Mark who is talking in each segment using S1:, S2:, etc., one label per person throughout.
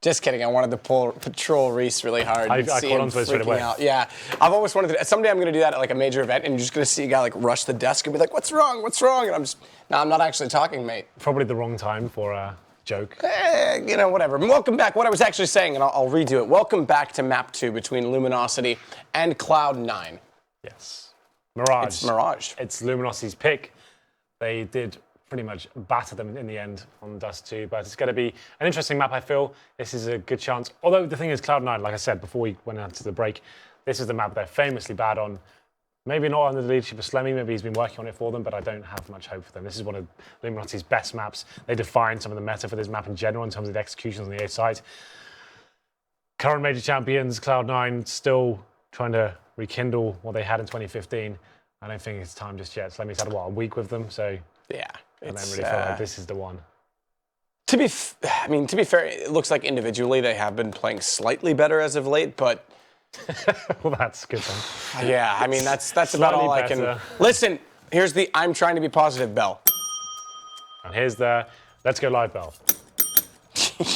S1: Just kidding. I wanted to patrol Reese really hard.
S2: I caught onto it straight away.
S1: Out. Yeah, I've always wanted to. Someday I'm going to do that at like a major event, and you're just going to see a guy like rush the desk and be like, "What's wrong? What's wrong?" And I'm just, no, I'm not actually talking, mate.
S2: Probably the wrong time for a joke.
S1: You know, whatever. Welcome back. What I was actually saying, and I'll redo it. Welcome back to Map 2 between Luminosity and Cloud9.
S2: Yes. Mirage.
S1: It's Mirage.
S2: It's Luminosity's pick. They did pretty much batter them in the end on Dust 2, but it's going to be an interesting map, I feel. This is a good chance. Although the thing is, Cloud9, like I said before we went out to the break, this is the map they're famously bad on. Maybe not under the leadership of Slemmy, maybe he's been working on it for them, but I don't have much hope for them. This is one of Luminosity's best maps. They define some of the meta for this map in general in terms of the executions on the A side. Current major champions, Cloud9, still trying to rekindle what they had in 2015. I don't think it's time just yet. Slemmy's had, what, a week with them, so
S1: yeah,
S2: I don't really feel like this is the one.
S1: To be fair, it looks like individually they have been playing slightly better as of late, but
S2: well, that's good then.
S1: Yeah, I mean, that's about all I can. Listen, here's the I'm trying to be positive bell.
S2: And here's the let's go live bell.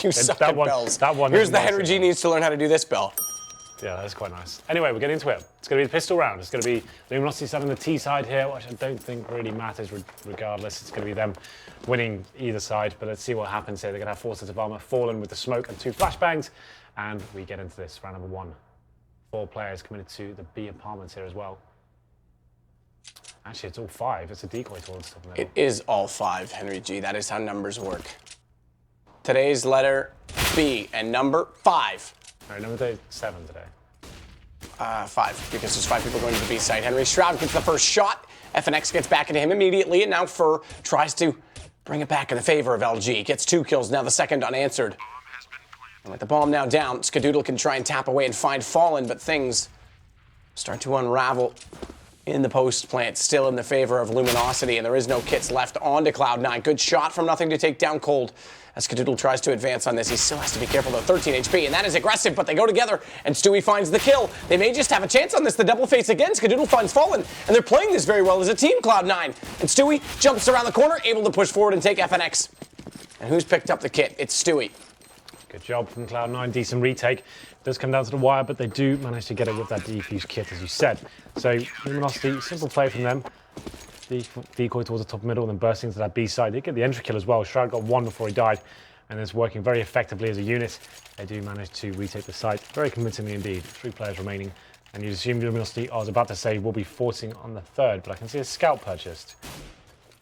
S1: You suck at bells.
S2: That one.
S1: Here's the HenryG needs to learn how to do this bell.
S2: Yeah, that's quite nice. Anyway, we're getting into it. It's going to be the pistol round. It's going to be Luminosity starting the T side here, which I don't think really matters regardless. It's going to be them winning either side, but let's see what happens here. They're going to have 4 sets of armor, Fallen with the smoke and 2 flashbangs, and we get into this round number 1. 4 players committed to the B apartments here as well. Actually, it's all 5. It's a decoy towards the middle.
S1: It is all 5, HenryG. That is how numbers work. Today's letter B and number 5.
S2: All right, number 7 today.
S1: 5, because there's 5 people going to the B side. Henry Shroud gets the first shot. FNX gets back into him immediately, and now Fur tries to bring it back in the favor of LG. Gets 2 kills, now the second unanswered. And with the bomb now down, Skadoodle can try and tap away and find Fallen, but things start to unravel in the post plant, still in the favor of Luminosity, and there is no kits left onto Cloud9. Good shot from nothing to take down Cold. As Skadoodle tries to advance on this, he still has to be careful though. 13 HP, and that is aggressive, but they go together, and Stewie finds the kill. They may just have a chance on this. The double face again. Skadoodle finds Fallen, and they're playing this very well as a team, Cloud9. And Stewie jumps around the corner, able to push forward and take FNX. And who's picked up the kit? It's Stewie.
S2: Good job from Cloud9. Decent retake. Does come down to the wire, but they do manage to get it with that defuse kit, as you said. So Luminosity, simple play from them. Decoy towards the top middle and then bursting to that B side. They get the entry kill as well. Shroud got 1 before he died, and it's working very effectively as a unit. They do manage to retake the site very convincingly indeed. 3 players remaining, and you'd assume Luminosity, I was about to say, will be forcing on the 3rd, but I can see a scout purchased.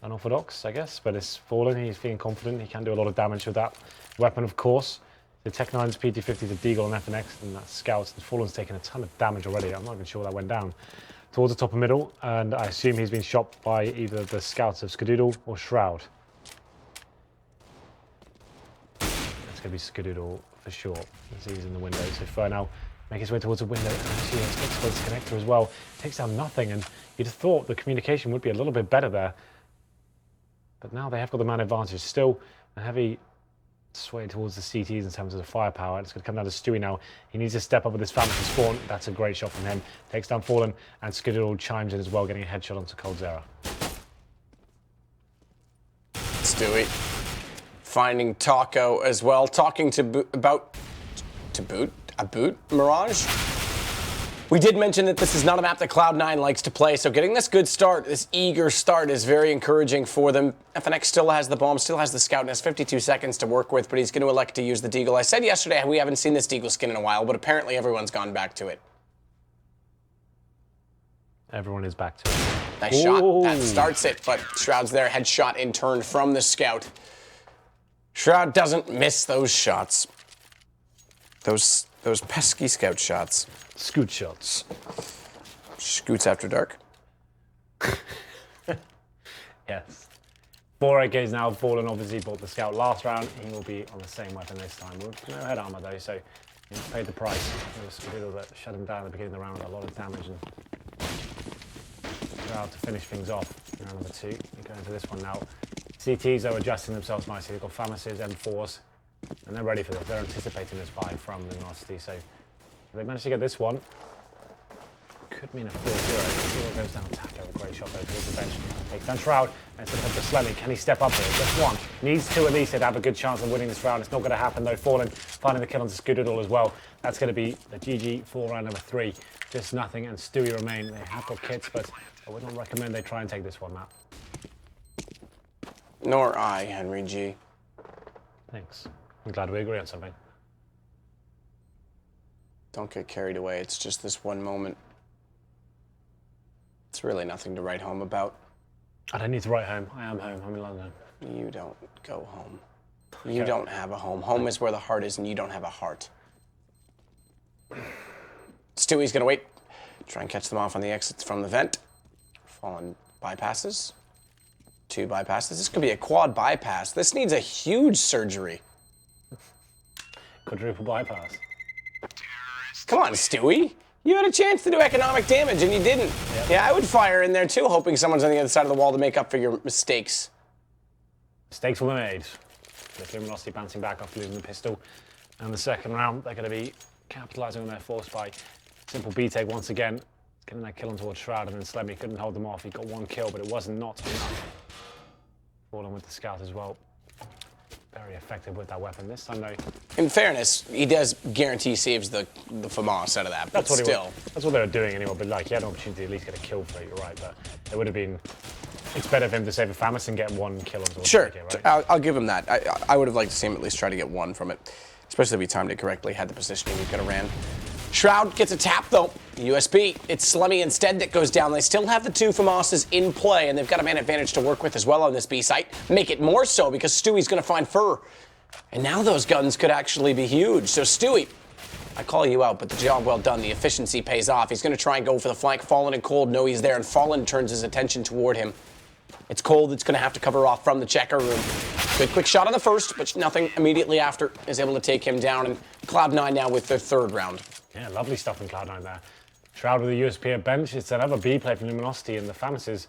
S2: Unorthodox, I guess, but it's Fallen. He's feeling confident. He can do a lot of damage with that weapon, of course. The Tech 9's PT-50, the Deagle and FNX, and that Scout. And Fallen's taken a ton of damage already. I'm not even sure that went down. Towards the top and middle, and I assume he's been shot by either the Scouts of Skadoodle or Shroud. It's going to be Skadoodle for sure, as he's in the window. So Fernando makes his way towards the window, and actually it's towards the connector as well. Takes down nothing, and you'd have thought the communication would be a little bit better there. But now they have got the man advantage. Still a heavy sway towards the CTs in terms of the firepower. It's going to come down to Stewie now. He needs to step up with this Phantom spawn. That's a great shot from him. Takes down Fallen, and Skadoodle chimes in as well, getting a headshot onto coldzera.
S1: Stewie finding Taco as well. Talking to boot Mirage. We did mention that this is not a map that Cloud9 likes to play, so getting this good start, this eager start, is very encouraging for them. FNX still has the bomb, still has the scout, and has 52 seconds to work with, but he's going to elect to use the Deagle. I said yesterday we haven't seen this Deagle skin in a while, but apparently everyone's gone back to it.
S2: Everyone is back to it.
S1: Nice shot. That starts it, but Shroud's there. Headshot in turn from the scout. Shroud doesn't miss those shots. Those pesky scout shots.
S2: Scoot shots.
S1: Scoots after dark.
S2: Yes. 4 AKs now. Fallen obviously bought the scout last round. He will be on the same weapon this time. With no head armor though, so he's paid the price. It was Skadoodle that shut him down at the beginning of the round with a lot of damage, and Shroud to finish things off in round number 2. We go into this one now. CTs are adjusting themselves nicely. They've got Famis's, M4s, and they're ready for this. They're anticipating this buy from Luminosity, so they managed to get this one. Could mean a 4-0. 4 goes down Tacio. A great shot though towards the bench. Takes down Shroud, and it's up to Slemmy. Can he step up here? Just one. Needs to at least have a good chance of winning this round. It's not going to happen though. Fallen finding the kill onto Skadoodle as well. That's going to be the GG for round number 3. Just nothing, and Stewie remain. They have got kits, but I would not recommend they try and take this one, Matt.
S1: Nor I, HenryG.
S2: Thanks. I'm glad we agree on something.
S1: Don't get carried away. It's just this one moment. It's really nothing to write home about.
S2: I don't need to write home. I am home. I'm in London.
S1: You don't go home. You don't have a home. Home is where the heart is, and you don't have a heart. Stewie's gonna wait. Try and catch them off on the exits from the vent. Fallen bypasses. 2 bypasses. This could be a quad bypass. This needs a huge surgery.
S2: Quadruple bypass.
S1: Come on, Stewie. You had a chance to do economic damage, and you didn't. Yep. Yeah, I would fire in there, too, hoping someone's on the other side of the wall to make up for your mistakes.
S2: Mistakes were made. With Luminosity bouncing back after losing the pistol. And the second round, they're going to be capitalizing on their force by simple B-take once again. Getting that kill on towards Shroud, and then Slemmy couldn't hold them off. He got 1 kill, but it wasn't not enough. Fallen with the scout as well. Very effective with that weapon this time, though.
S1: In fairness, he does guarantee saves the FAMAS out of that, but still.
S2: That's what they were doing anyway, but like, he had an opportunity to at least get a kill for it, you're right, but it would have been... It's better for him to save a FAMAS and get 1 kill on towards
S1: Sure,
S2: SDK, right?
S1: I'll give him that. I would have liked to see him at least try to get 1 from it, especially if he timed it correctly, had the positioning he could have ran. Shroud gets a tap, though. USB. It's Slemmy instead that goes down. They still have the 2 FAMASs in play, and they've got a man advantage to work with as well on this B site. Make it more so because Stewie's going to find Fur. And now those guns could actually be huge. So Stewie, I call you out, but the job well done. The efficiency pays off. He's going to try and go for the flank. Fallen and Cold know he's there, and Fallen turns his attention toward him. It's Cold that's going to have to cover off from the checker room. Good quick shot on the first, but nothing immediately after is able to take him down. And Cloud9 now with their 3rd round.
S2: Yeah, lovely stuff in Cloud9 there. Shroud with the USP at bench. It's another B play from Luminosity, and the FAMAS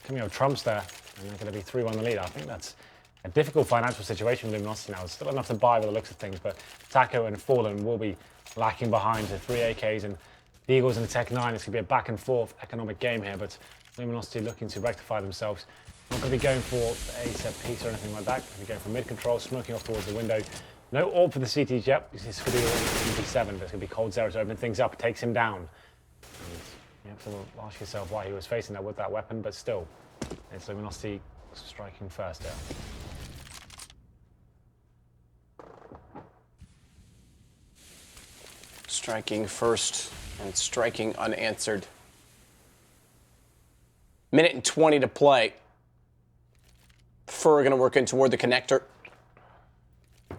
S2: coming out trumps there, and they're going to be 3-1 the lead. I think that's a difficult financial situation with Luminosity now. It's still enough to buy by the looks of things, but Tacio and Fallen will be lacking behind to 3 AKs, and the Eagles and the Tech 9. It's going to be a back and forth economic game here, but Luminosity looking to rectify themselves. Not going to be going for a set piece or anything like that. Going to be going for mid control, smoking off towards the window. No AWP for the CTs yet. You see Skadoodle 7, but it's going to be coldzera to open things up, takes him down. And you have to ask yourself why he was facing that with that weapon, but still, it's Luminosity striking first there.
S1: Striking first and striking unanswered. Minute and 20 to play. Fur going to work in toward the connector.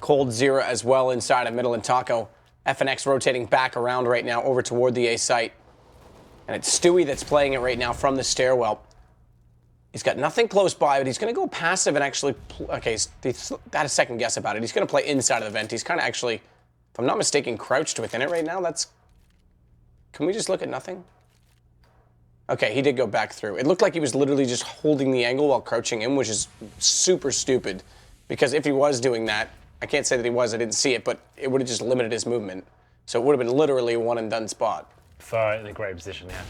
S1: coldzera as well inside of middle, and Taco. FNX rotating back around right now over toward the A site. And it's Stewie that's playing it right now from the stairwell. He's got nothing close by, but he's going to go passive and actually... Okay, he had a second guess about it. He's going to play inside of the vent. He's kind of actually, if I'm not mistaken, crouched within it right now. That's... Can we just look at nothing? Okay, he did go back through. It looked like he was literally just holding the angle while crouching in, which is super stupid. Because if he was doing that, I can't say that he was, I didn't see it, but it would have just limited his movement. So it would have been literally a one-and-done spot.
S2: Fur in a great position here.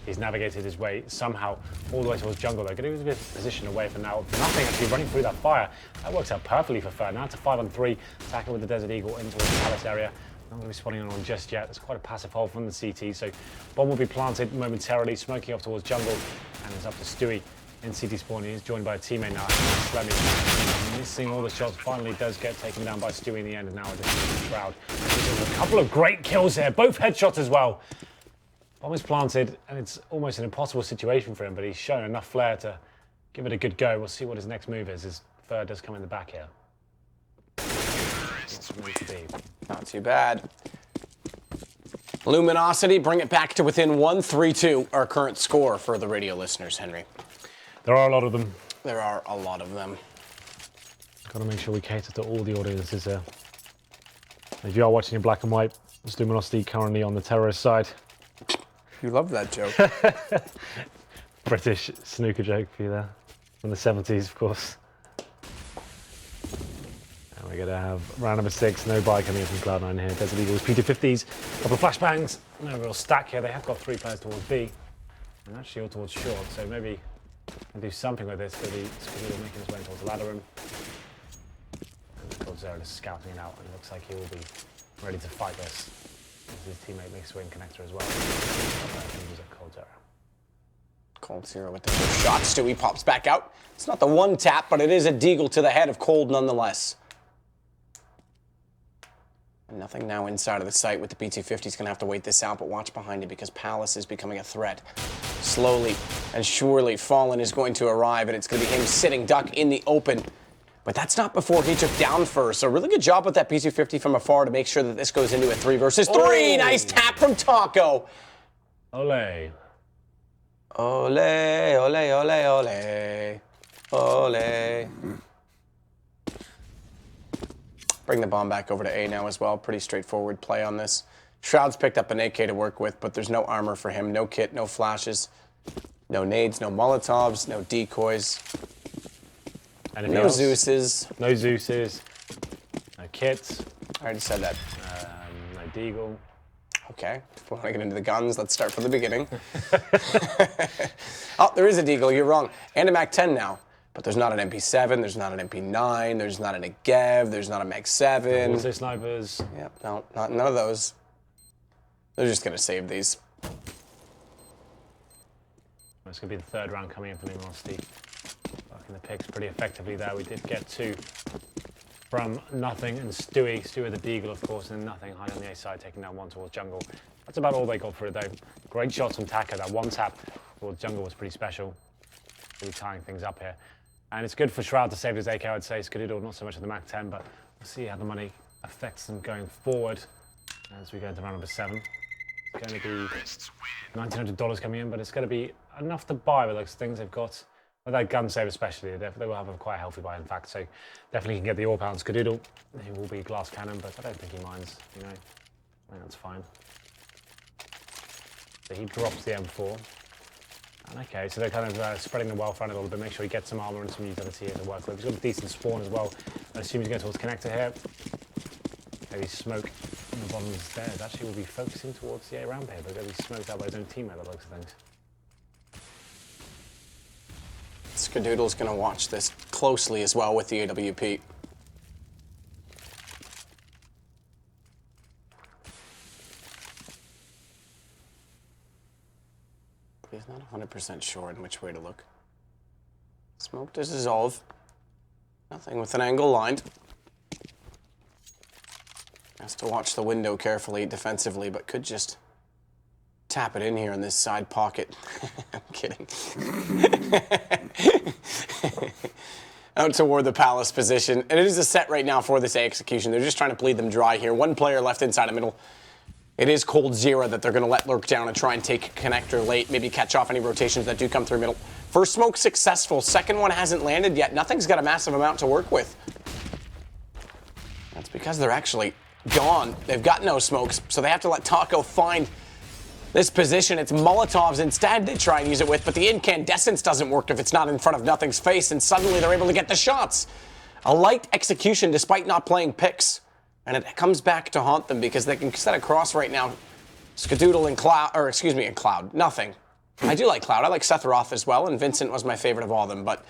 S2: He's navigated his way somehow all the way towards jungle, though. Getting a position away from now. Nothing actually running through that fire. That works out perfectly for Fur. Now it's a 5-on-3. Attacking with the Desert Eagle into the palace area. Not going to be spotting anyone just yet. It's quite a passive hold from the CT, so bomb will be planted momentarily, smoking off towards jungle, and it's up to Stewie in CT spawn. He's joined by a teammate now, Slemmy. Missing all the shots, finally does get taken down by Stewie in the end, and now a shroud. A couple of great kills here, both headshots as well. Bomb is planted, and it's almost an impossible situation for him, but he's shown enough flair to give it a good go. We'll see what his next move is. His Fur does come in the back here.
S1: Not too bad. Luminosity bring it back to within 1, 3-2, our current score for the radio listeners, Henry.
S2: There are a lot of them.
S1: There are a lot of them.
S2: Got to make sure we cater to all the audiences here. If you are watching in black and white, it's Luminosity currently on the terrorist side.
S1: You love that joke.
S2: British snooker joke for you there. From the 70s, of course. And we're going to have round number 6, no buy coming in from Cloud9 here. Desert Eagles, P250s, couple of flashbangs. No real stack here. They have got 3 players towards B. And actually all towards short, so maybe can do something with this. Could be Skadoodle making his way towards the ladder room. coldzera just scouting it out, and it looks like he will be ready to fight this. His teammate makes way in connector as well. I think he's a coldzera.
S1: coldzera with the first shot. Stewie pops back out. It's not the one tap, but it is a deagle to the head of Cold nonetheless. Nothing now inside of the site with the P250. He's going to have to wait this out, but watch behind him because Palace is becoming a threat. Slowly and surely, Fallen is going to arrive, and it's going to be him sitting duck in the open. But that's not before he took down first. So really good job with that P250 from afar to make sure that this goes into a 3 versus 3. Oh. Nice tap from Taco.
S2: Ole.
S1: Ole, ole, ole, ole. Ole. Bring the bomb back over to A now as well. Pretty straightforward play on this. Shroud's picked up an AK to work with, but there's no armor for him. No kit, no flashes, no nades, no Molotovs, no decoys.
S2: Anything
S1: no
S2: else?
S1: Zeuses.
S2: No Zeuses. No kits.
S1: I already said that.
S2: No deagle.
S1: Okay, if we want to get into the guns, let's start from the beginning. Oh, there is a deagle, you're wrong. And a MAC-10 now. But there's not an MP7, there's not an MP9, there's not an AGEV, there's not a MAC-7.
S2: Also snipers.
S1: Yep, no, none of those. They're just going to save these.
S2: It's going to be the third round coming in for Luminosity. Working the picks pretty effectively there. We did get 2 from Nothing and Stewie. Stewie the deagle, of course, and Nothing high on the A side, taking down 1 towards jungle. That's about all they got for it, though. Great shots from Taco. That 1 tap towards jungle was pretty special. Really tying things up here. And it's good for Shroud to save his AK, I'd say. Skadoodle, not so much of the MAC-10, but we'll see how the money affects them going forward as we go into round number 7. It's going to be $1,900 coming in, but it's going to be enough to buy with those things they've got. With that gun save especially, they will have a quite healthy buy, in fact, so definitely can get the all-pound Skadoodle. He will be glass cannon, but I don't think he minds, you know. I think that's fine. So he drops the M4. And okay, so they're kind of spreading the wealth around a little bit, make sure he gets some armor and some utility here to work with. He's got a decent spawn as well. I assume he's going towards connector here. Maybe smoke on the bottom of the stairs. Actually, we'll be focusing towards the A ramp here, but he'll be smoked out by his own teammate, by the looks of things.
S1: Skadoodle's going to watch this closely as well with the AWP. He's not 100% sure in which way to look. Smoke does dissolve. Nothing with an angle lined. Has to watch the window carefully defensively, but could just tap it in here in this side pocket. I'm kidding. Out toward the Palace position. And it is a set right now for this A execution. They're just trying to bleed them dry here. 1 player left inside the middle. It is coldzera that they're going to let lurk down and try and take connector late, maybe catch off any rotations that do come through middle. First smoke successful. Second one hasn't landed yet. Nothing's got a massive amount to work with. That's because they're actually gone. They've got no smokes, so they have to let Taco find this position. It's Molotovs instead they try and use it with, but the incandescence doesn't work if it's not in front of Nothing's face, and suddenly they're able to get the shots. A light execution despite not playing picks. And it comes back to haunt them because they can set across right now. Skadoodle and Cloud, or excuse me, and Cloud. Nothing. I do like Cloud. I like Seth Roth as well, and Vincent was my favorite of all of them, but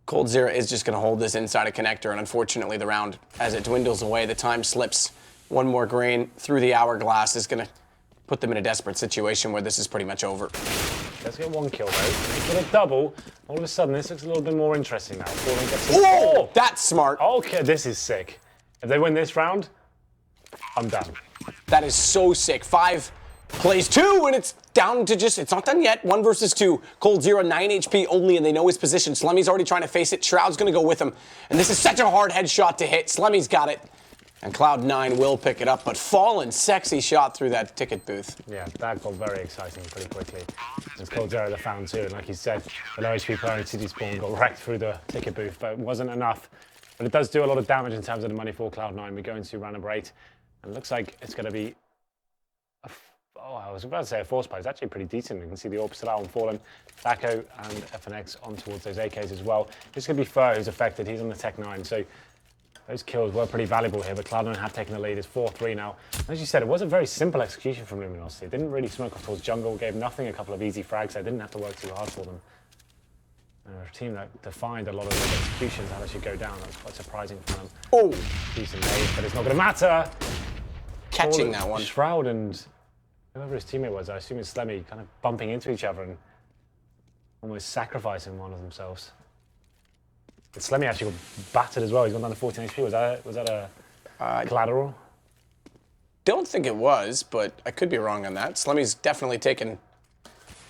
S1: coldzera is just going to hold this inside a connector, and unfortunately the round, as it dwindles away, the time slips. 1 more grain through the hourglass is going to put them in a desperate situation where this is pretty much over.
S2: Let's get 1 kill though. They get a double. All of a sudden, this looks a little bit more interesting now.
S1: Oh, that's smart.
S2: Okay, this is sick. If they win this round, I'm done.
S1: That is so sick. 5 plays 2, and it's down to just, it's not done yet. 1 versus 2. coldzera, 9 HP only, and they know his position. Slemmy's already trying to face it. Shroud's going to go with him. And this is such a hard headshot to hit. Slemmy's got it. And Cloud9 will pick it up, but Fallen, sexy shot through that ticket booth.
S2: Yeah, that got very exciting pretty quickly. It's coldzera the found too, and like you said, the low HP player in City Spawn got wrecked through the ticket booth, but it wasn't enough. But it does do a lot of damage in terms of the money for Cloud9. We go into round number 8, and it looks like it's going to be, I was about to say a force play. It's actually pretty decent. You can see the orb still out on Fallen. Taco and FNX on towards those AKs as well. This is going to be Fur who's affected. He's on the Tech 9, so those kills were pretty valuable here, but Cloud9 have taken the lead. It's 4-3 now. As you said, it was a very simple execution from Luminosity. It didn't really smoke off towards jungle, gave Nothing a couple of easy frags. They didn't have to work too hard for them. A team that defined a lot of their executions how they should go down. That was quite surprising for them.
S1: Oh!
S2: Decent nade, but it's not going to matter.
S1: Catching that one.
S2: Shroud and whoever his teammate was, I assume it's Slemmy, kind of bumping into each other and almost sacrificing one of themselves. But Slemmy actually got battered as well. He's gone down to 14 HP. Was that a collateral?
S1: Don't think it was, but I could be wrong on that. Slemmy's definitely taken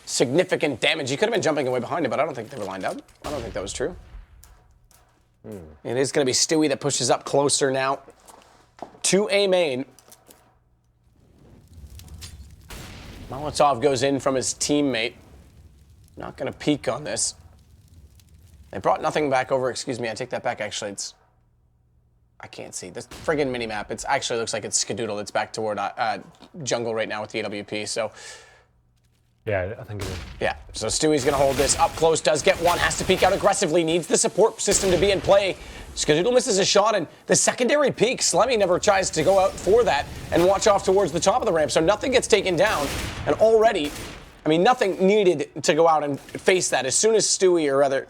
S1: significant damage. He could have been jumping away behind him, but I don't think they were lined up. I don't think that was true. It is going to be Stewie that pushes up closer now to A main. Molotov goes in from his teammate. Not going to peek on this. They brought nothing back over. Excuse me, I take that back. Actually, I can't see. This friggin' minimap, it actually looks like it's Skadoodle. It's back toward jungle right now with the AWP, so.
S2: Yeah, I think it is.
S1: Yeah, so Stewie's going to hold this up close, does get one, has to peek out aggressively, needs the support system to be in play. Skadoodle misses a shot, and the secondary peek, Slemmy never tries to go out for that and watch off towards the top of the ramp, so nothing gets taken down. And already, I mean, nothing needed to go out and face that. As soon as Stewie, or rather,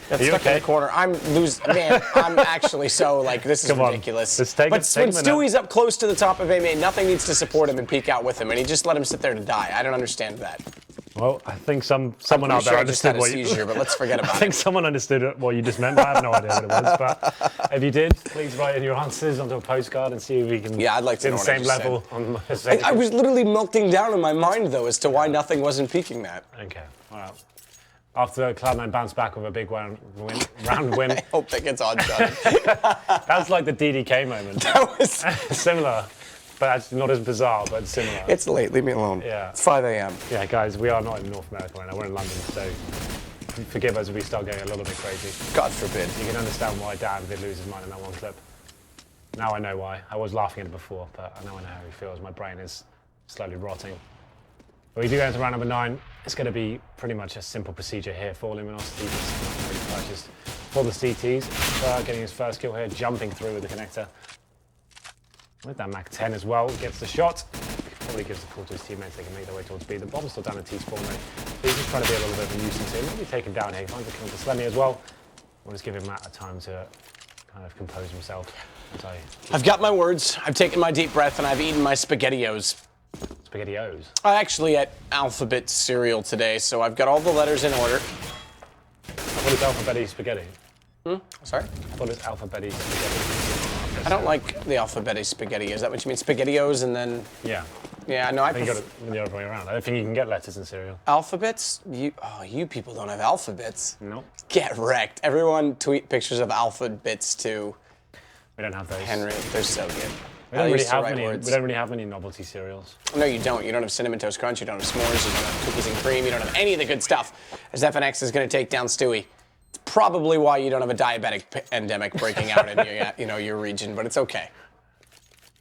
S1: got stuck in the corner. I'm actually so, like, this is ridiculous. But when Stewie's up close to the top of A main, nothing needs to support him and peek out with him, and he just let him sit there to die. I don't understand that.
S2: Well, I think someone out there understood what you...
S1: but let's forget about it.
S2: I think someone understood what you just meant. I have no idea what it was, but if you did, please write in your answers onto a postcard and see if we can
S1: I'd like to know
S2: the same level.
S1: I was literally melting down in my mind, though, as to why nothing wasn't peeking that.
S2: Okay, all right. After Cloud9 bounced back with a big round win.
S1: I hope that gets odd done.
S2: That's like the DDK moment.
S1: That was
S2: similar, but not as bizarre, but similar.
S1: It's late, leave me alone.
S2: Yeah.
S1: It's 5 a.m.
S2: Yeah, guys, we are not in North America right now. We're in London, so forgive us if we start going a little bit crazy.
S1: God forbid.
S2: You can understand why Dan did lose his mind in that one clip. Now I know why. I was laughing at it before, but I know how he feels. My brain is slowly rotting. But we do go into round number 9. It's going to be pretty much a simple procedure here for Luminosity. Just purchased for the CTs. Getting his first kill here, jumping through with the connector. With that Mac 10 as well, gets the shot. Probably gives the call to his teammates, they can make their way towards B. The bomb's still down at T-spawn though. He's just trying to be a little bit of a nuisance here. Maybe taken down here. He finds a kill to Slemmy as well. We'll just give him Matt a time to kind of compose himself.
S1: I've got my words, I've taken my deep breath, and I've eaten my SpaghettiOs.
S2: SpaghettiOs?
S1: I actually ate alphabet cereal today, so I've got all the letters in order.
S2: What is alphabetti spaghetti?
S1: Sorry?
S2: I thought it's alphabetti spaghetti.
S1: I don't like the alphabetti spaghetti. Is that what you mean? SpaghettiOs and then...
S2: Yeah.
S1: Yeah, no, I
S2: think you got it the other way around. I don't think you can get letters in cereal.
S1: Alphabets? You people don't have alphabets.
S2: No.
S1: Get wrecked. Everyone tweet pictures of alphabets to
S2: We don't have those.
S1: Henry. They're so good.
S2: We don't really have many novelty cereals.
S1: No, you don't. You don't have Cinnamon Toast Crunch, you don't have s'mores, you don't have cookies and cream, you don't have any of the good stuff. As FNX is going to take down Stewie. It's probably why you don't have a diabetic endemic breaking out in your region, but it's okay.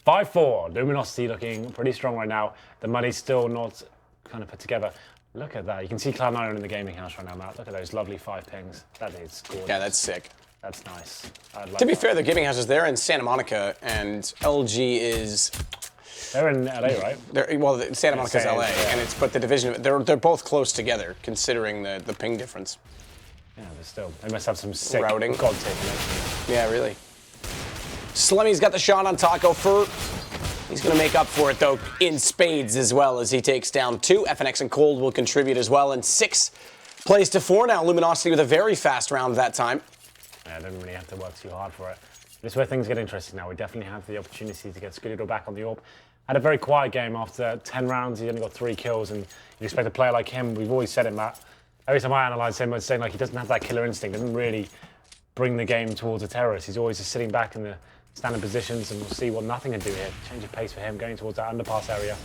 S2: 5-4. Luminosity looking pretty strong right now. The money's still not kind of put together. Look at that. You can see Cloud9 in the gaming house right now, Matt. Look at those lovely 5 pings. That is gorgeous.
S1: Yeah, that's sick.
S2: That's nice.
S1: To be fair, the gaming house is there in Santa Monica, and LG is...
S2: They're in LA, right?
S1: Santa Monica's LA, yeah. But the division, they're both close together, considering the ping difference.
S2: Yeah, but still, they must have some sick
S1: routing.
S2: God taking it.
S1: Yeah, really. Slemmy's got the shot on Taco for... He's going to make up for it, though, in spades as well as he takes down 2. FNX and Cold will contribute as well, and 6 plays to 4 now. Luminosity with a very fast round that time.
S2: Yeah, I don't really have to work too hard for it. This is where things get interesting now. We definitely have the opportunity to get Skadoodle back on the AWP. Had a very quiet game after 10 rounds. He only got 3 kills, and you expect a player like him. We've always said it, Matt. Every time I analyse him, I was saying like he doesn't have that killer instinct. Doesn't really bring the game towards a terrorist. He's always just sitting back in the standing positions, and we'll see what nothing can do here. Change of pace for him, going towards that underpass area.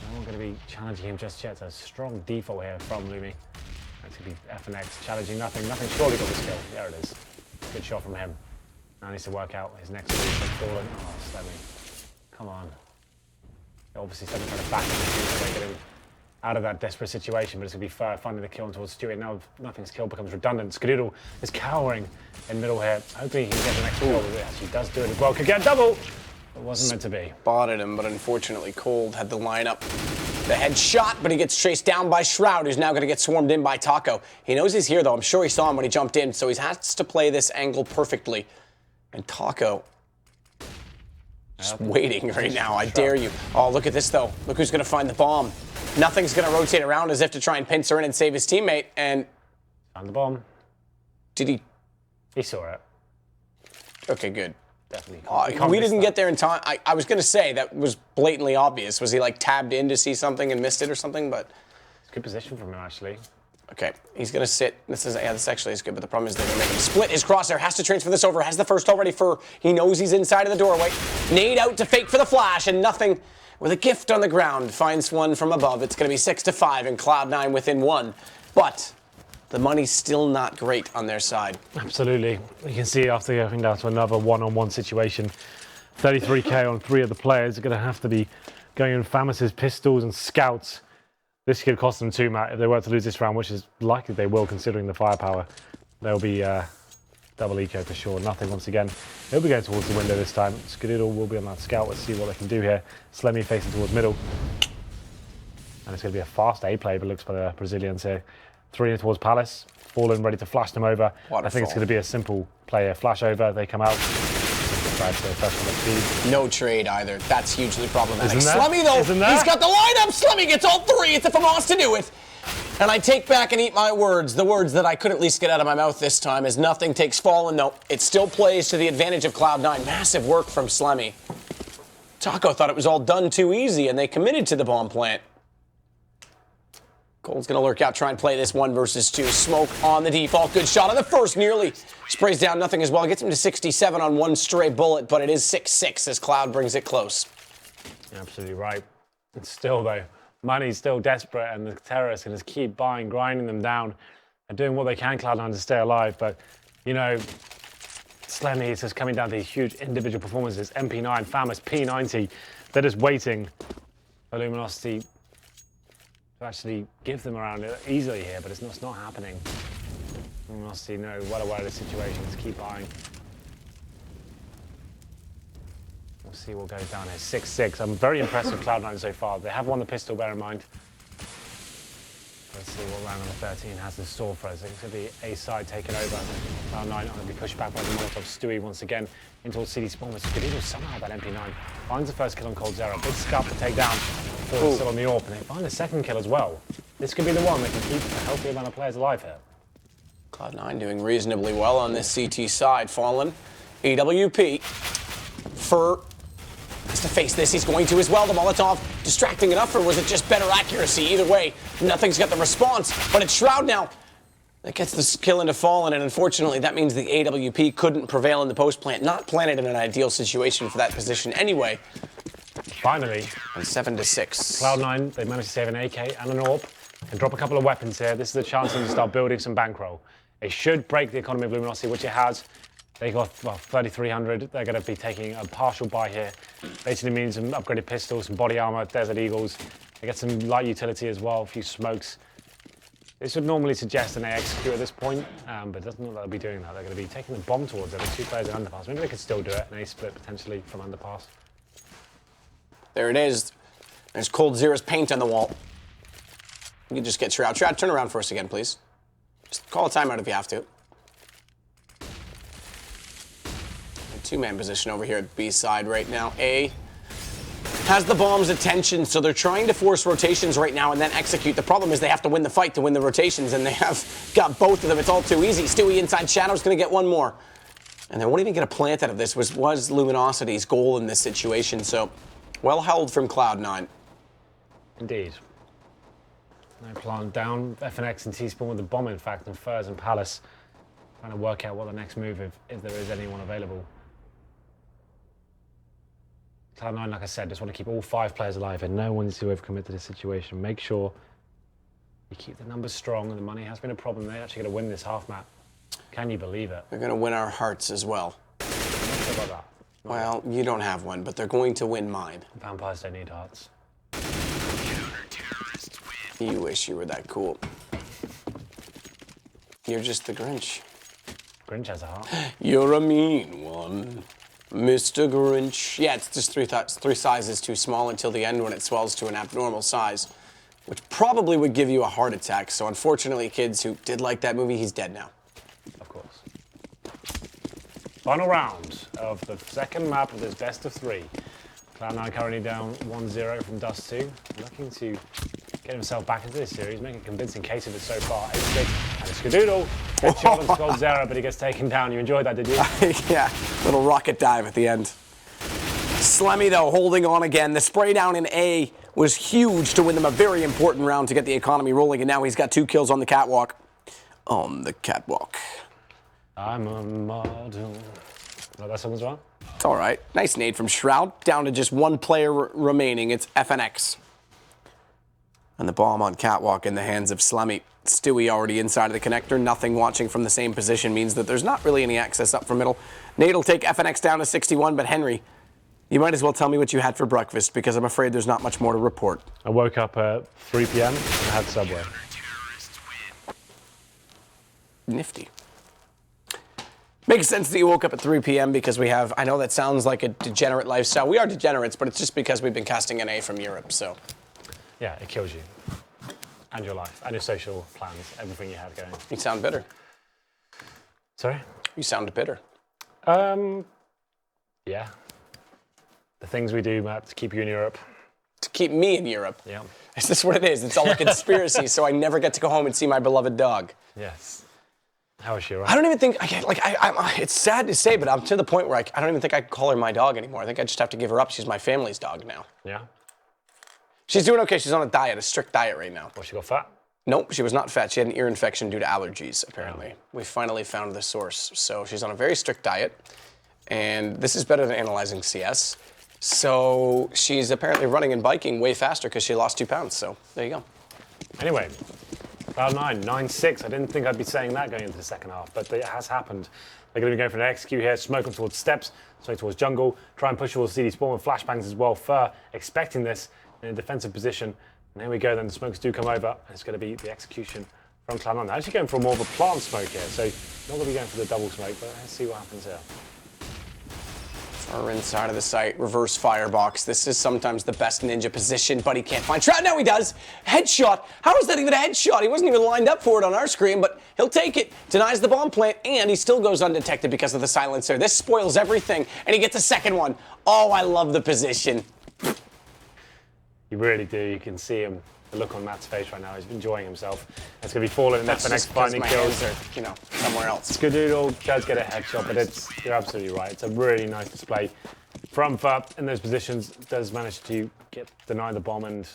S2: No one going to be challenging him just yet. It's a strong default here from Lumi. That's going to be FNX challenging nothing. Nothing surely got the skill. There it is. Good shot from him. Now needs to work out his next move. Fallen. Oh, Slemmy. Come on. Obviously, Slemmy trying to back him to get him out of that desperate situation, but it's going to be fair, finding the kill towards Stewie. Now nothing's kill becomes redundant. Skadoodle is cowering in middle here. Hoping he can get the next kill. He actually does do it as well. Could get a double. It wasn't meant to be.
S1: Spotted him, but unfortunately Cold had the lineup The headshot, but he gets chased down by Shroud, who's now going to get swarmed in by Taco. He knows he's here, though. I'm sure he saw him when he jumped in, so he has to play this angle perfectly. And Taco just waiting right now. I dare you. Oh, look at this, though. Look who's going to find the bomb. Nothing's going to rotate around as if to try and pincer in and save his teammate. And
S2: found the bomb.
S1: Did he?
S2: He saw it.
S1: Okay, good.
S2: Definitely.
S1: We didn't get there in time. I was going to say that was blatantly obvious. Was he like tabbed in to see something and missed it or something? But
S2: it's a good position from him, actually.
S1: Okay, he's going to sit. This actually is good, but the problem is they're going to make him split his crosshair. Has to transfer this over. Has the first already for. He knows he's inside of the doorway. Nade out to fake for the flash, and nothing. With a gift on the ground, finds one from above. It's going to be 6-5, and Cloud9 within one. But the money's still not great on their side.
S2: Absolutely. You can see after going down to another one-on-one situation, 33k on 3 of the players are going to have to be going in Famous's pistols and scouts. This could cost them 2, Matt, if they were to lose this round, which is likely they will, considering the firepower. They'll be double eco for sure. Nothing once again. He'll be going towards the window this time. Skadoodle will be on that scout. Let's see what they can do here. Slemmy facing towards middle. And it's going to be a fast A play, but looks for the Brazilians here. 3 in towards Palace. Fallen, ready to flash them over.
S1: Waterfall.
S2: I think it's going to be a simple player. Flash over, they come out.
S1: No trade either. That's hugely problematic.
S2: Slemmy,
S1: though, he's got the lineup. Slemmy gets all 3. It's if he wants to do it. And I take back and eat my words. The words that I could at least get out of my mouth this time is nothing takes Fallen. No, it still plays to the advantage of Cloud9. Massive work from Slemmy. Taco thought it was all done too easy, and they committed to the bomb plant. Cole's going to lurk out, try and play this 1 versus 2. Smoke on the default. Good shot on the first. Nearly sprays down nothing as well. Gets him to 67 on 1 stray bullet, but it is 6-6 as Cloud brings it close.
S2: You're absolutely right. It's still, though, money's still desperate, and the terrorists can just keep buying, grinding them down, and doing what they can, Cloud9, to stay alive. But, you know, Slemmy is just coming down to these huge individual performances. MP9, Famous, P90. They're just waiting for Luminosity to actually give them around easily here, but it's not happening. Luminosity know well aware of the situation. Just keep buying. We'll see what goes down here. 6-6. I'm very impressed with Cloud9 so far. They have won the pistol, bear in mind. Let's see what round number 13 has in store for us. It's going to be A side taken over. Cloud9 are going to be pushed back by the Molotov. Stewie once again into towards CD spawn. Skadoodle somehow that MP9 finds the first kill on coldzera. Big scuff to take down. Fallen still on the AWP, and they find the second kill as well. This could be the one that can keep a healthy amount of players alive here.
S1: Cloud9 doing reasonably well on this CT side. Fallen, AWP, Fur has to face this. He's going to as well. The Molotov distracting enough, or was it just better accuracy? Either way, nothing's got the response, but it's Shroud now that gets the kill into Fallen, and unfortunately that means the AWP couldn't prevail in the post plant. Not planted in an ideal situation for that position anyway.
S2: Finally,
S1: and 7-6.
S2: Cloud9, they managed to save an AK and an AWP and drop a couple of weapons here. This is the chance to start building some bankroll. It should break the economy of Luminosity, which it has. They got 3,300. They're going to be taking a partial buy here. Basically means some upgraded pistols, some body armor, Desert Eagles. They get some light utility as well, a few smokes. This would normally suggest an AXQ at this point, but it doesn't look like they'll be doing that. They're going to be taking the bomb towards them. 2 players in underpass. Maybe they could still do it. An A split potentially from underpass.
S1: There it is. There's coldzera's paint on the wall. You can just get Shroud. Shroud, turn around for us again, please. Just call a timeout if you have to. 2-man position over here at B side right now. A has the bomb's attention, so they're trying to force rotations right now and then execute. The problem is they have to win the fight to win the rotations, and they have got both of them. It's all too easy. Stewie inside Shadow's going to get one more. And they won't even get a plant out of this, was Luminosity's goal in this situation, so well held from Cloud9.
S2: Indeed. No plant down. FNX and T-Spawn with the bomb, in fact, and Furs and Palace trying to work out what the next move if there is anyone available. Cloud9, like I said, just want to keep all 5 players alive and no one needs to overcommit to this situation. Make sure you keep the numbers strong, and the money has been a problem. They're actually going to win this half map. Can you believe it?
S1: They're going to win our hearts as well.
S2: What about that?
S1: Well, you don't have one, but they're going to win mine.
S2: Vampires don't need hearts.
S1: You wish you were that cool. You're just the Grinch.
S2: Grinch has a heart.
S1: You're a mean one, Mr. Grinch. Yeah, it's just three sizes too small until the end when it swells to an abnormal size. which probably would give you a heart attack. So unfortunately, kids who did like that movie, he's dead now.
S2: Of course. Final round of the second map of this best of 3. Cloud9 currently down 1-0 from Dust 2, looking to get himself back into this series, making a convincing case of it so far. 8-6, and a Skadoodle. Headshot on coldzera, but he gets taken down. You enjoyed that, did you?
S1: Yeah, little rocket dive at the end. Slemmy, though, holding on again. The spray down in A was huge to win them a very important round to get the economy rolling, and now he's got 2 kills on the catwalk. On the catwalk.
S2: I'm a model. No, that song as well?
S1: It's all right. Nice nade from Shroud. Down to just 1 player remaining. It's FNX. And the bomb on catwalk in the hands of Slemmy. Stewie already inside of the connector. Nothing watching from the same position means that there's not really any access up from middle. Nade will take FNX down to 61, but Henry, you might as well tell me what you had for breakfast, because I'm afraid there's not much more to report.
S2: I woke up at 3 p.m. and I had Subway.
S1: Nifty. Makes sense that you woke up at 3 p.m. because we have, I know that sounds like a degenerate lifestyle. We are degenerates, but it's just because we've been casting NA from Europe, so.
S2: Yeah, it kills you. And your life, and your social plans, everything you have going.
S1: You sound bitter.
S2: Sorry?
S1: You sound bitter.
S2: Yeah. The things we do, Matt, to keep you in Europe.
S1: To keep me in Europe?
S2: Yeah.
S1: Is this what it is? It's all a conspiracy, so I never get to go home and see my beloved dog.
S2: Yes. How is she, right?
S1: I don't even think, it's sad to say, but I'm to the point where I don't even think I can call her my dog anymore. I think I just have to give her up. She's my family's dog now.
S2: Yeah?
S1: She's doing okay. She's on a diet, a strict diet right now.
S2: Well, she got fat?
S1: Nope, she was not fat. She had an ear infection due to allergies, apparently. We finally found the source. So she's on a very strict diet, and this is better than analyzing CS. So she's apparently running and biking way faster because she lost 2 pounds. So there you go.
S2: Anyway, Cloud9, 9-6. I didn't think I'd be saying that going into the second half, but it has happened. They're going to be going for an execute here, smoke them towards steps, smoke towards jungle, try and push towards CD spawn with flashbangs as well. Fur expecting this in a defensive position. And here we go, then the smokes do come over, and it's going to be the execution from Cloud9. They're actually going for more of a plant smoke here, so not going to be going for the double smoke, but let's see what happens here.
S1: Fur inside of the site, reverse firebox. This is sometimes the best ninja position, but he can't find Shroud. Now he does. Headshot. How is that even a headshot? He wasn't even lined up for it on our screen, but he'll take it. Denies the bomb plant, and he still goes undetected because of the silencer. This spoils everything, and he gets a second one. Oh, I love the position.
S2: You really do. You can see him, the look on Matt's face right now. He's enjoying himself. It's going to be falling in that for next finding kills.
S1: Are, somewhere else.
S2: Skadoodle does get a headshot, but you're absolutely right. It's a really nice display from Fur in those positions. Does manage to deny the bomb and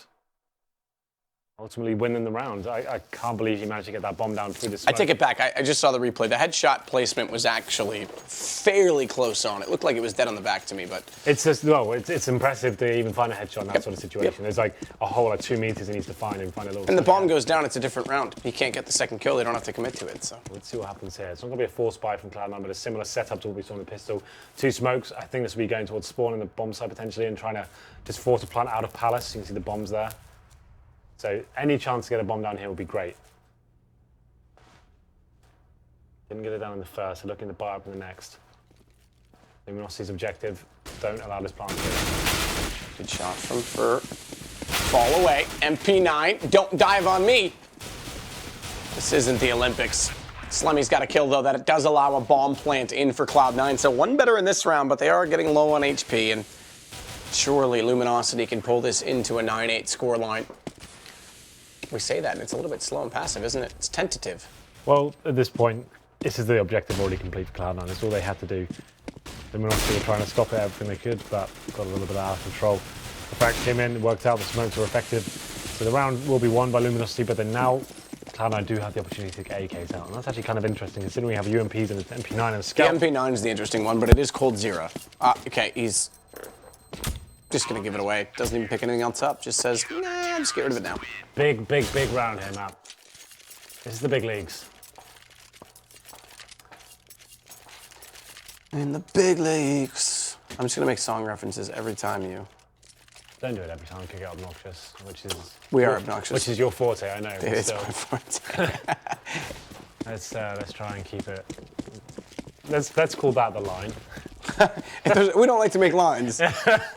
S2: ultimately winning the round. I can't believe he managed to get that bomb down through the smoke.
S1: I take it back. I just saw the replay. The headshot placement was actually fairly close on. It looked like it was dead on the back to me, but...
S2: It's just, no, it's impressive to even find a headshot in that sort of situation. There's like a hole at 2 meters he needs to find and find a little...
S1: And the bomb goes down, it's a different round. He can't get the second kill, they don't have to commit to it, so...
S2: Let's see what happens here. It's not going to be a force buy from Cloud9, but a similar setup to what we saw in the pistol. 2 smokes. I think this will be going towards spawn in the bomb side potentially and trying to just force a plant out of Palace. You can see the bombs there. So any chance to get a bomb down here would be great. Didn't get it down in the first, so looking to buy up in the next. Luminosity's objective, don't allow this plant to get.
S1: Good shot from Fur. Fall away. MP9, don't dive on me. This isn't the Olympics. Slemmy's got a kill, though, that it does allow a bomb plant in for Cloud9. So 1 better in this round, but they are getting low on HP, and surely Luminosity can pull this into a 9-8 scoreline. We say that, and it's a little bit slow and passive, isn't it? It's tentative.
S2: Well, at this point, this is the objective already complete for Cloud9. That's all they had to do. Luminosity were trying to stop it everything they could, but got a little bit out of control. The fact came in, worked out, the smokes were effective. So the round will be won by Luminosity, but then now Cloud9 do have the opportunity to get AKs out. And that's actually kind of interesting, considering we have UMPs and an MP9 and a Scout.
S1: The MP9 is the interesting one, but it is coldzera. Okay, he's just going to give it away. Doesn't even pick anything else up. Just says, nah, I'm just get rid of it now.
S2: Big, big, big round here, Matt. This is the big leagues.
S1: In the big leagues. I'm just going to make song references every time you...
S2: Don't do it every time, it could get obnoxious, which is...
S1: We are obnoxious.
S2: Which is your forte, I know.
S1: It is my forte.
S2: Let's try and keep it... Let's call that the line.
S1: We don't like to make lines,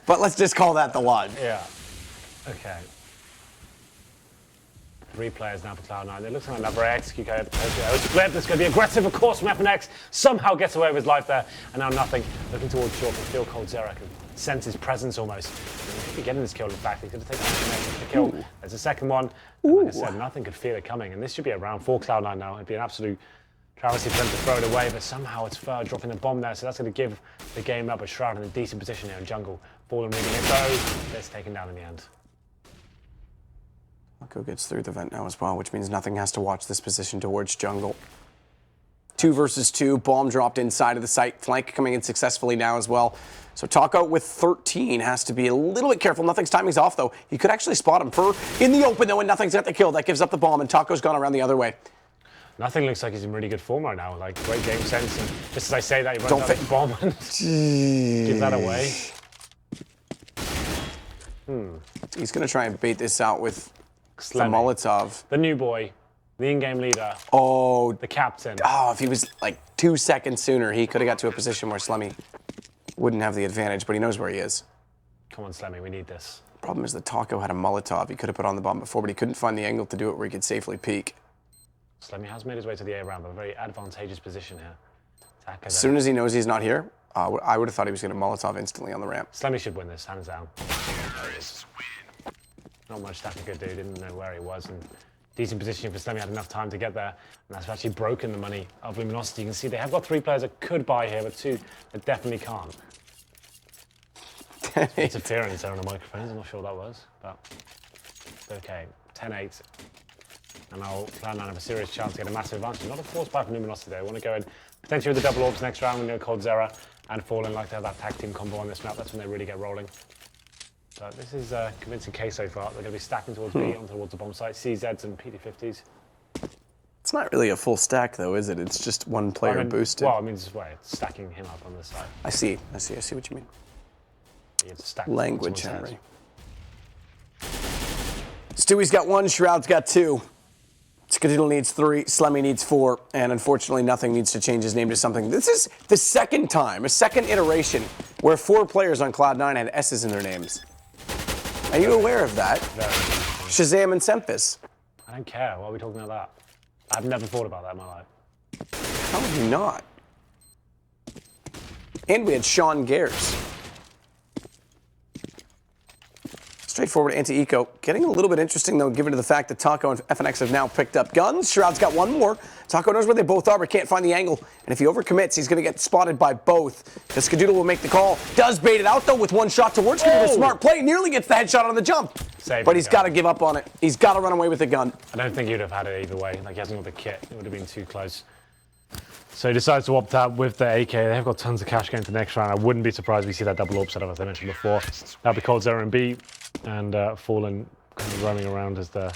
S1: but let's just call that the line.
S2: Yeah. Okay. 3 players now for Cloud9. It looks like another execute. Split. That's going to be aggressive, of course, from FNX. Somehow gets away with his life there. And now nothing. Looking towards short, but feel coldzera can sense his presence almost. He could be getting this kill, in fact. He could have taken the kill. Ooh. There's a second one. And like I said, nothing could feel it coming. And this should be a round for Cloud9 now. It'd be an absolute travesty for them to throw it away, but somehow it's Fur dropping the bomb there, so that's going to give the game up. A Shroud in a decent position here in jungle. Fallen reading it though. Gets taken down in the end.
S1: Taco gets through the vent now as well, which means nothing has to watch this position towards jungle. 2 versus 2, bomb dropped inside of the site. Flank coming in successfully now as well. So Taco with 13 has to be a little bit careful. Nothing's timing's off though. You could actually spot him. Fur in the open though, and nothing's got the kill. That gives up the bomb, and Taco's gone around the other way.
S2: Nothing looks like he's in really good form right now. Like, great game sense. And just as I say that, he runs out the bomb and give that away.
S1: He's going to try and bait this out with
S2: Slemmy,
S1: the Molotov.
S2: The new boy, the in-game leader.
S1: Oh.
S2: The captain.
S1: Oh, if he was like 2 seconds sooner, he could have got to a position where Slemmy wouldn't have the advantage, but he knows where he is.
S2: Come on, Slemmy, we need this.
S1: Problem is that Taco had a Molotov. He could have put on the bomb before, but he couldn't find the angle to do it where he could safely peek.
S2: Slemmy has made his way to the A round, but a very advantageous position here.
S1: As soon as he knows he's not here, I would have thought he was going to Molotov instantly on the ramp.
S2: Slemmy should win this, hands down. There he is. Not much Taka could do, didn't know where he was. And decent positioning for Slemmy, had enough time to get there. And that's actually broken the money of Luminosity. You can see they have got 3 players that could buy here, but 2 that definitely can't. Interference there on the microphones, I'm not sure what that was, but okay. 10-8. And now Cloud9 have a serious chance to get a massive advantage. Not a force buy from Luminosity, they want to go in potentially with the double orbs next round, with coldzera and Fallen, like to have that tag team combo on this map. That's when they really get rolling. But this is a convincing case so far. They're going to be stacking towards B, on towards the bomb site, CZs and PD50s.
S1: It's not really a full stack though, is it? It's just one player boosted.
S2: Well, I mean, it's stacking him up on this side.
S1: I see what you mean.
S2: You have to stack
S1: language, Henry. Stewie's got 1, Shroud's got 2. Skadoodle needs 3, Slemmy needs 4, and unfortunately nothing needs to change his name to something. This is the second time, a second iteration, where 4 players on Cloud9 had S's in their names. Are you aware of that? Shazam and Sempis.
S2: I don't care, why are we talking about that? I've never thought about that in my life.
S1: How would you not? And we had Sean Gares. Straightforward anti-eco. Getting a little bit interesting, though, given to the fact that Taco and FNX have now picked up guns. Shroud's got 1 more. Taco knows where they both are, but can't find the angle. And if he overcommits, he's going to get spotted by both. Because Skadoodle will make the call. Does bait it out, though, with 1 shot towards Skadoodle. Smart play. Nearly gets the headshot on the jump. But he's got to give up on it. He's got to run away with the gun.
S2: I don't think he'd have had it either way. Like, he hasn't got the kit. It would have been too close. So he decides to opt out with the AK. They have got tons of cash going to the next round. I wouldn't be surprised if we see that double orb setup, as I mentioned before. That'll be coldzera in B, and Fallen kind of roaming around as the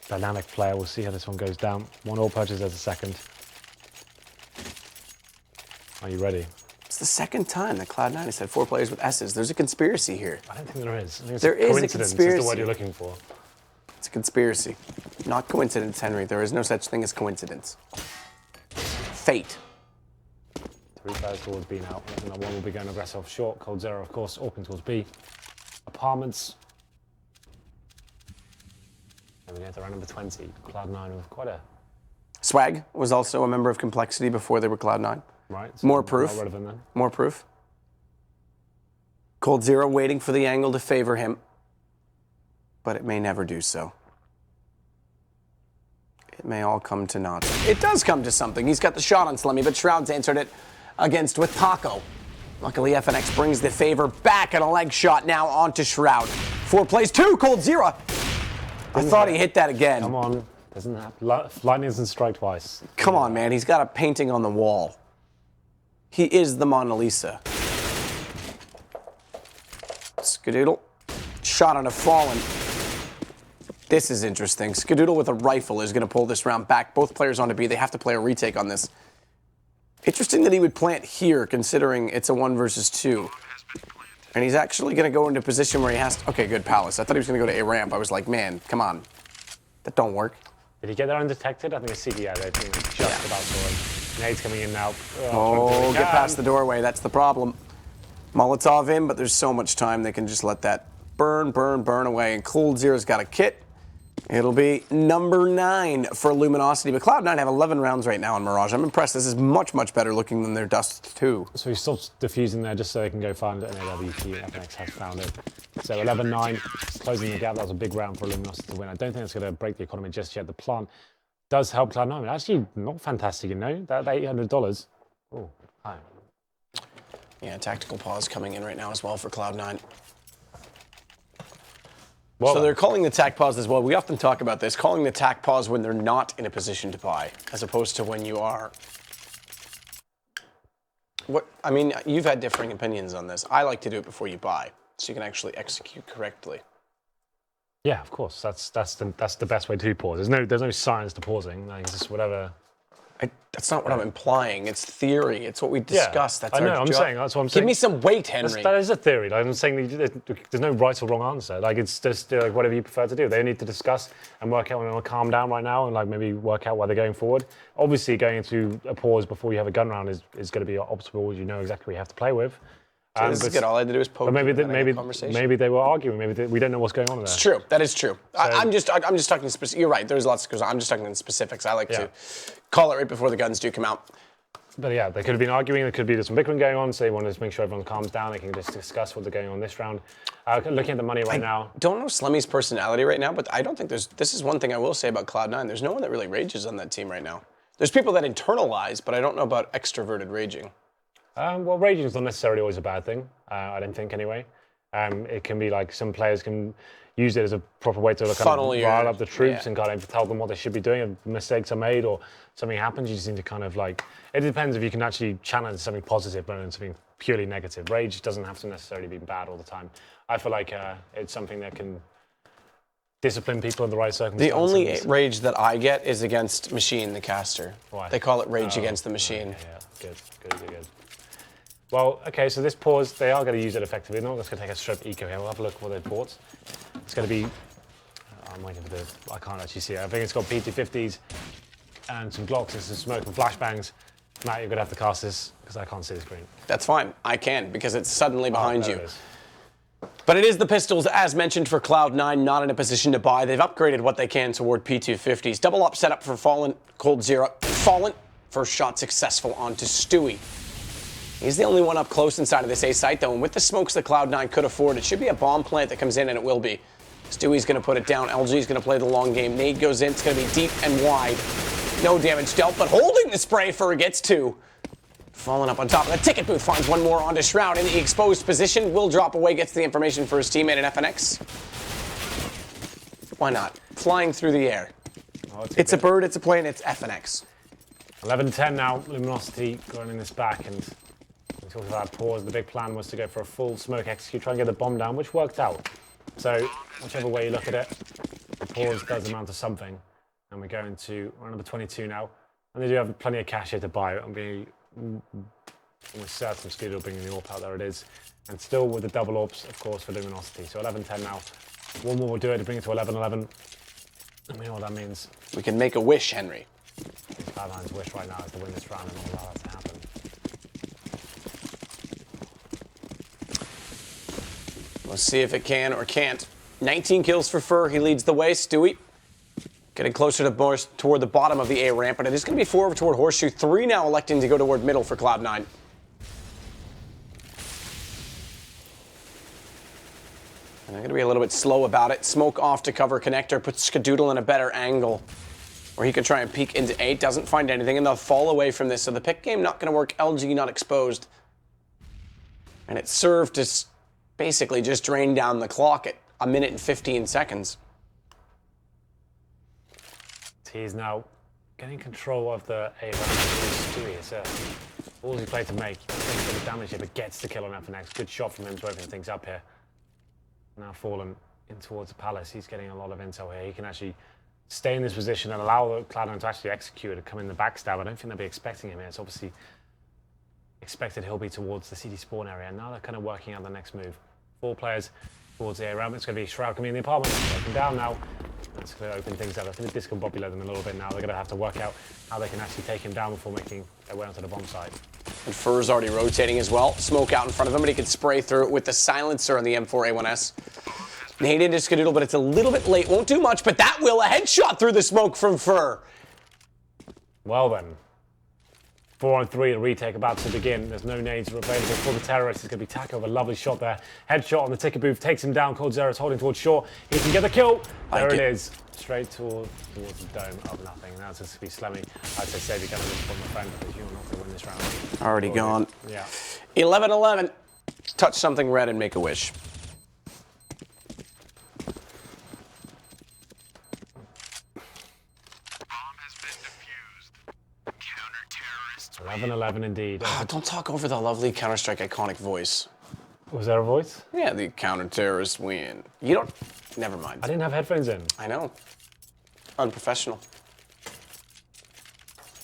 S2: dynamic player. We'll see how this one goes down. 1 orb purchase as a second. Are you ready?
S1: It's the second time that Cloud9 has had 4 players with S's. There's a conspiracy here.
S2: I don't think there is. I think it's
S1: there is a
S2: coincidence.
S1: conspiracy.
S2: Is the word you're looking for.
S1: It's a conspiracy. Not coincidence, Henry. There is no such thing as coincidence. Fate.
S2: 3 players towards B now. And that 1 will be going aggressive short. coldzera, of course, open towards B. Apartments. And we get to round number 20. Cloud9 with quite a...
S1: Swag was also a member of Complexity before they were Cloud9.
S2: Right. So
S1: more proof.
S2: Relevant then.
S1: More proof. coldzera waiting for the angle to favor him. But it may never do so. It may all come to naught. It does come to something. He's got the shot on Slemmy, but Shroud's answered it against with Taco. Luckily, FNX brings the favor back, and a leg shot now onto Shroud. 4 plays, 2, coldzera. I thought he hit that again.
S2: Come on. Doesn't have... Lightning doesn't strike twice.
S1: Come on, man. He's got a painting on the wall. He is the Mona Lisa. Skadoodle. Shot on a Fallen. This is interesting. Skadoodle with a rifle is going to pull this round back. Both players on to B. They have to play a retake on this. Interesting that he would plant here, considering it's a 1 versus 2. And he's actually going to go into a position where he has to... Okay, good, Palace. I thought he was going to go to A ramp. I was like, man, come on. That don't work.
S2: Did he get there undetected? I think it's CDI. They think it's just about to him. Nade's coming in now.
S1: Oh, get past the doorway. That's the problem. Molotov in, but there's so much time they can just let that burn away. And coldzera's got a kit. It'll be number 9 for Luminosity, but Cloud9 have 11 rounds right now on Mirage. I'm impressed. This is much, much better looking than their Dust 2.
S2: So he's still defusing there just so they can go find it, and AWP and FNX has found it. So 11-9, closing the gap. That was a big round for Luminosity to win. I don't think it's going to break the economy just yet. The plant does help Cloud9. Actually, not fantastic, you know? That $800. Oh, hi.
S1: Yeah, tactical pause coming in right now as well for Cloud9.
S2: Well,
S1: so they're calling the tac pause as well. We often talk about this, calling the tac pause when they're not in a position to buy, as opposed to when you are. I mean, you've had differing opinions on this. I like to do it before you buy, so you can actually execute correctly.
S2: Yeah, of course. That's the best way to pause. There's no science to pausing. Like, it's just whatever.
S1: That's not what I'm implying. It's theory. It's what we discussed.
S2: Yeah,
S1: that's
S2: I know.
S1: Our
S2: I'm
S1: job.
S2: saying that's what I'm saying.
S1: Give me some weight, Henry.
S2: That is a theory. Like, I'm saying there's no right or wrong answer. Like, it's just like whatever you prefer to do. They need to discuss and work out when they'll calm down right now and like maybe work out why they're going forward. Obviously, going into a pause before you have a gun round is going to be optimal. You know exactly what you have to play with.
S1: This is good. All I had to do is poke.
S2: But maybe they were arguing. Maybe we don't know what's going on there.
S1: It's true. That is true. So, I'm just talking specific. You're right. There's lots because I'm just talking in specifics. I like to call it right before the guns do come out.
S2: But yeah, they could have been arguing. There could be some bickering going on. So they wanted to make sure everyone calms down. They can just discuss what's going on this round. Looking at the money right now.
S1: Don't know Slemmy's personality right now, but I don't think this is one thing I will say about Cloud9. There's no one that really rages on that team right now. There's people that internalize, but I don't know about extroverted raging.
S2: Well, raging is not necessarily always a bad thing. I don't think anyway. It can be like some players can use it as a proper way to kind of rile up the troops and kind of tell them what they should be doing. If mistakes are made or something happens, you just need to kind of like, it depends if you can actually channel into something positive rather than something purely negative. Rage doesn't have to necessarily be bad all the time. I feel like it's something that can discipline people in the right circumstances.
S1: The only rage that I get is against Machine, the caster.
S2: Why?
S1: They call it rage against the Machine.
S2: Yeah, good. Well, okay, so this pause, they are going to use it effectively. They're not just going to take a strip eco here. We'll have a look at what they bought. It's going to be, I'm waiting for I can't actually see it. I think it's got P250s and some Glocks and some smoke and flashbangs. Matt, you're going to have to cast this because I can't see the screen.
S1: That's fine. I can because it's suddenly behind you. But it is the pistols, as mentioned, for Cloud9, not in a position to buy. They've upgraded what they can toward P250s. Double up setup for Fallen, coldzera. Fallen, first shot successful onto Stewie. He's the only one up close inside of this A site, though, and with the smokes that Cloud9 could afford, it should be a bomb plant that comes in, and it will be. Stewie's going to put it down. LG's going to play the long game. Nade goes in. It's going to be deep and wide. No damage dealt, but holding the spray for gets 2. Falling up on top of the ticket booth, finds one more onto Shroud in the exposed position. Will drop away, gets the information for his teammate at FNX. Why not? Flying through the air. Oh, it's a bird, it's a plane, it's FNX.
S2: 11-10 now. Luminosity going in this back, and we talked about pause. The big plan was to go for a full smoke execute, try and get the bomb down, which worked out. So whichever way you look at it, the pause does amount to something. And we're going to round number 22 now. And they do have plenty of cash here to buy. I'm being almost certain Skadoodle will bring the AWP out. There it is. And still with the double AWPs, of course, for Luminosity. So 11-10 now. One more will do it to bring it to 11-11. I mean, what that means.
S1: We can make a wish, Henry.
S2: Cloud9's wish right now is to win this round and not allow that to happen.
S1: We'll see if it can or can't. 19 kills for Fur. He leads the way. Stewie getting closer to more toward the bottom of the A ramp, but it is going to be 4 over toward Horseshoe. 3 now electing to go toward middle for Cloud9. And they're going to be a little bit slow about it. Smoke off to cover connector, puts Skadoodle in a better angle where he could try and peek into 8. Doesn't find anything, and they'll fall away from this. So the pick game not going to work. LG not exposed. And it served to basically just drain down the clock at 1 minute and 15 seconds.
S2: He's now getting control of the A round. It's all he played to make. Doesn't get the damage here, but gets the kill on FNX. Good shot from him to open things up here. Now fallen in towards the Palace. He's getting a lot of intel here. He can actually stay in this position and allow the Cloud9 to actually execute and come in the backstab. I don't think they'll be expecting him here. It's obviously expected he'll be towards the CD spawn area. And now they're kind of working out the next move. 4 players towards the A ramp. It's going to be Shroud coming in the apartment. Taken down now. That's going to open things up. That's going to discombobulate them a little bit now. They're going to have to work out how they can actually take him down before making their way onto the bomb site.
S1: And Fur's already rotating as well. Smoke out in front of him, but he can spray through it with the silencer on the M4A1S. Nade into Skadoodle, but it's a little bit late. Won't do much, but that will. A headshot through the smoke from Fur.
S2: Well then. 4-on-3, a retake about to begin. There's no nades available for the terrorists. It's going to be Tacio with a lovely shot there. Headshot on the ticket booth, takes him down. coldzera is holding towards shore. He can get the kill. There it is. Straight towards the dome of nothing. Now it's going to be Slemmy. I'd say save your gun and put my friend because you're not going to win this round.
S1: Already gone.
S2: Yeah.
S1: 11-11. Touch something red and make a wish.
S2: 11-11 indeed.
S1: Oh, don't talk over the lovely Counter-Strike iconic voice.
S2: Was there a voice?
S1: Yeah, the counter-terrorists win. You don't... Never mind.
S2: I didn't have headphones in.
S1: I know. Unprofessional.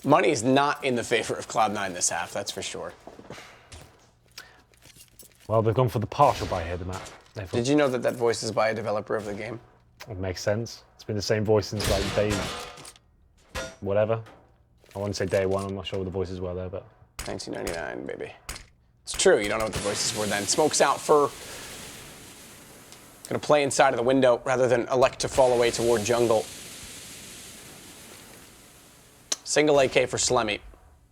S1: Money is not in the favor of Cloud9 this half, that's for sure.
S2: Well, they've gone for the partial buy here, the map.
S1: Did you know that that voice is by a developer of the game?
S2: It makes sense. It's been the same voice since like day... whatever. I want to say day one, I'm not sure what the voices were there, but...
S1: 1999, baby. It's true, you don't know what the voices were then. Smokes out for... Gonna play inside of the window rather than elect to fall away toward jungle. Single AK for Slemmy.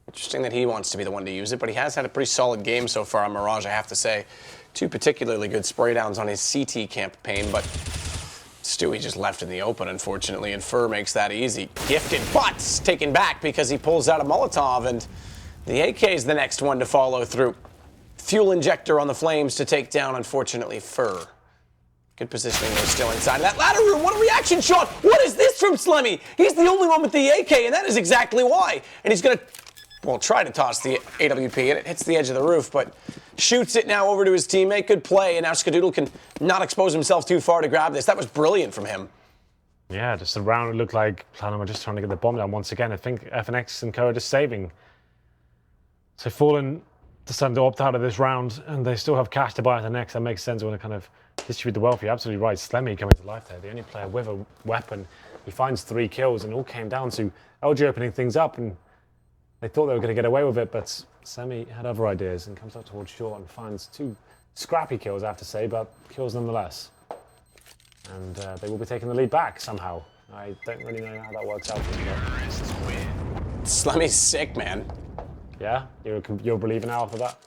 S1: Interesting that he wants to be the one to use it, but he has had a pretty solid game so far on Mirage, I have to say. 2 particularly good spray downs on his CT campaign, but Stewie just left in the open, unfortunately, and Fur makes that easy. Gifted, but taken back because he pulls out a Molotov, and the AK is the next one to follow through. Fuel injector on the flames to take down, unfortunately, Fur. Good positioning, though, still inside of that ladder room. What a reaction shot! What is this from Slemmy? He's the only one with the AK, and that is exactly why. And he's gonna, well, try to toss the AWP, and it hits the edge of the roof, but shoots it now over to his teammate. Good play, and now Skadoodle can not expose himself too far to grab this. That was brilliant from him.
S2: Yeah, just around it looked like Latham were just trying to get the bomb down once again. I think FNX and Co are just saving. So Fallen decided to opt out of this round, and they still have cash to buy at the next. That makes sense when they kind of distribute the wealth. You're absolutely right. Slemmy coming to life there. The only player with a weapon. He finds 3 kills, and it all came down to LG opening things up, and they thought they were going to get away with it, but Slemmy had other ideas and comes up towards short and finds 2 scrappy kills, I have to say, but kills nonetheless. And they will be taking the lead back somehow. I don't really know how that works out.
S1: Slemmy's sick, man.
S2: Yeah? You're believing now after that?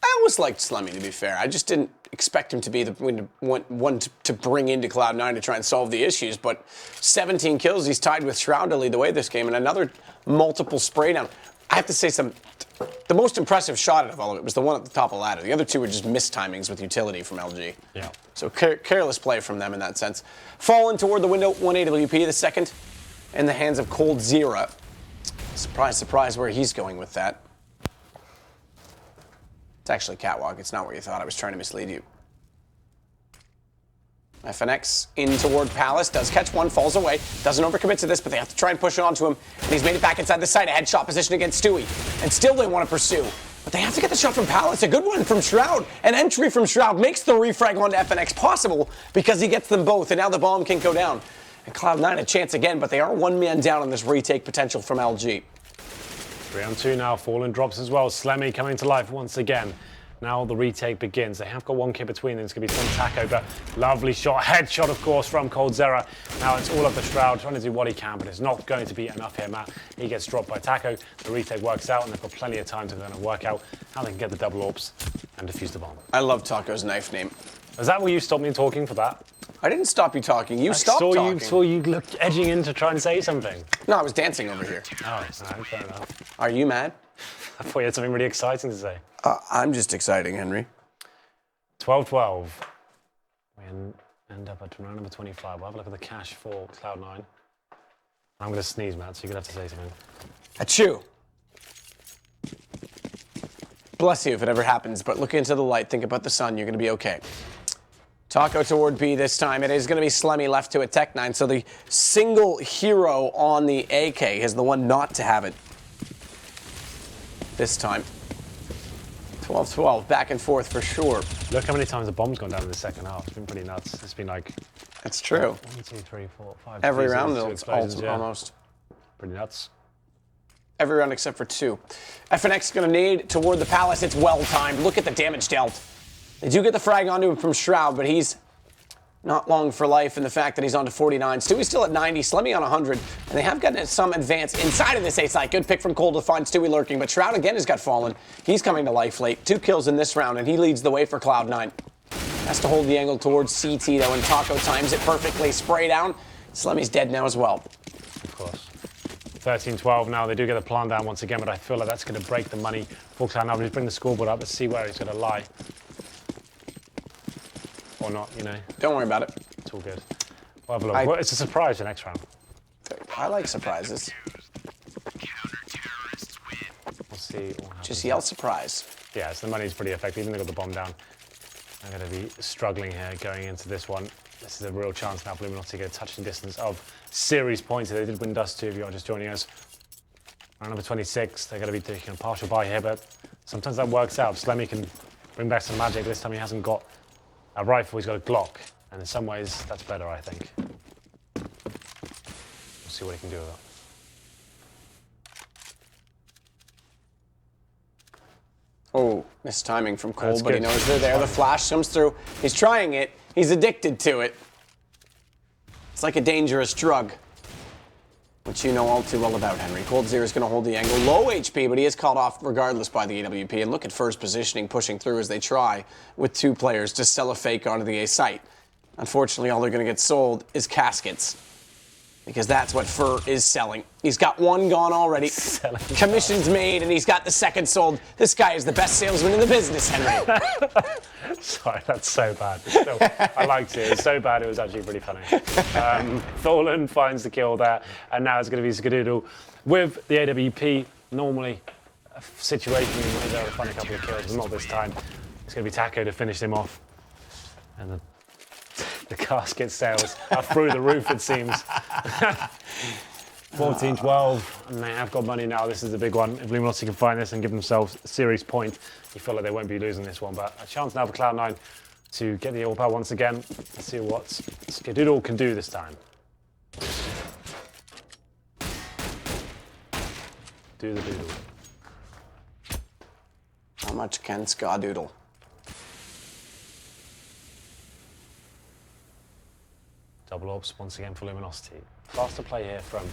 S1: I always liked Slemmy, to be fair. I just didn't expect him to be the one to bring into Cloud9 to try and solve the issues, but 17 kills, he's tied with Shroud to lead the way this game, and another multiple spray down. I have to say the most impressive shot out of all of it was the one at the top of the ladder. The other 2 were just missed timings with utility from LG.
S2: Yeah.
S1: So careless play from them in that sense. Fallen toward the window, 1 AWP, the second in the hands of coldzera. Surprise, surprise where he's going with that. It's actually Catwalk, it's not where you thought. I was trying to mislead you. FNX in toward Palace, does catch one, falls away, doesn't overcommit to this, but they have to try and push it onto him, and he's made it back inside the site, a headshot position against Stewie, and still they want to pursue, but they have to get the shot from Palace, a good one from Shroud, an entry from Shroud makes the refrag onto FNX possible, because he gets them both, and now the bomb can go down, and Cloud9 a chance again, but they are 1 man down on this retake potential from LG.
S2: 3-on-2 now, Fallen drops as well, Slemmy coming to life once again. Now the retake begins. They have got 1 kill between them. It's going to be some Tacio, but lovely shot. Headshot, of course, from coldzera. Now it's all up the Shroud, trying to do what he can, but it's not going to be enough here, Matt. He gets dropped by Tacio. The retake works out, and they've got plenty of time to kind of work out how they can get the double orbs and defuse the bomb.
S1: I love Taco's knife name.
S2: Is that where you stopped me talking for that?
S1: I didn't stop you talking. You stopped talking.
S2: Saw you look edging in to try and say something.
S1: No, I was dancing over here.
S2: Oh, all right, fair enough.
S1: Are you mad?
S2: I thought you had something really exciting to say.
S1: I'm just exciting, Henry.
S2: 12-12. We end up at round number 25. We'll have a look at the cash for Cloud9. I'm going to sneeze, Matt, so you're going to have to say something.
S1: Achoo. Bless you if it ever happens, but look into the light, think about the sun, you're going to be okay. Tacio toward B this time. It is going to be Slemmy left to a Tech9, so the single hero on the AK is the one not to have it this time. 12-12, back and forth for sure.
S2: Look how many times the bomb's gone down in the second half. It's been pretty nuts. It's been like...
S1: That's true.
S2: 1, 2, 3, 4, 5...
S1: Every round, almost.
S2: Pretty nuts.
S1: Every round except for 2. FNX is going to nade toward the Palace. It's well timed. Look at the damage dealt. They do get the frag onto him from Shroud, but he's not long for life in the fact that he's on to 49. Stewie's still at 90, Slemmy on 100, and they have gotten some advance inside of this A site. Good pick from Cole to find Stewie lurking, but Shroud again has got fallen. He's coming to life late. 2 kills in this round, and he leads the way for Cloud9. Has to hold the angle towards CT, though, and Taco times it perfectly. Spray down. Slemmy's dead now as well.
S2: Of course. 13-12 now. They do get the plan down once again, but I feel like that's going to break the money for Cloud9. Just bring the scoreboard up. Let's see where he's going to lie. Or not, you know.
S1: Don't worry about it.
S2: It's all good. We'll have a look. Well, it's a surprise for next round.
S1: I like surprises.
S2: We'll see what happens.
S1: Just yell surprise.
S2: Yeah, so the money's pretty effective. Even though they got the bomb down, they're going to be struggling here going into this one. This is a real chance now for Luminosity to get a touching distance of series points. They did win Dust 2 if you are just joining us. Round number 26, they're going to be taking a partial buy here, but sometimes that works out. Slemmy can bring back some magic. This time he hasn't got a rifle, he's got a Glock. And in some ways, that's better, I think. We'll see what he can do with that.
S1: Oh, missed timing from Cole,
S2: That's
S1: but he
S2: good.
S1: knows they're there. The flash comes through. He's trying it. He's addicted to it. It's like a dangerous drug, which you know all too well about, Henry. coldzera is going to hold the angle. Low HP, but he is called off regardless by the AWP. And look at Fur's positioning, pushing through as they try with 2 players to sell a fake onto the A site. Unfortunately, all they're going to get sold is caskets, because that's what Fur is selling. He's got 1 gone already. Commissions made, and he's got the 2nd sold. This guy is the best salesman in the business, Henry.
S2: Sorry, that's so bad. Still, I liked it. It's so bad, it was actually pretty funny. Tholen finds the kill there, and now it's going to be Skadoodle with the AWP. Normally, a situation where they'll find a couple of kills, but not this time. It's going to be Taco to finish him off. And the casket sales are through the roof, it seems. 14-12, and they have got money now. This is the big one. If Luminosity can find this and give themselves a series point, you feel like they won't be losing this one. But a chance now for Cloud9 to get the AWP once again. Let's see what Skadoodle can do this time. Do the doodle.
S1: How much can Skadoodle?
S2: Double ops once again for Luminosity. Faster play here from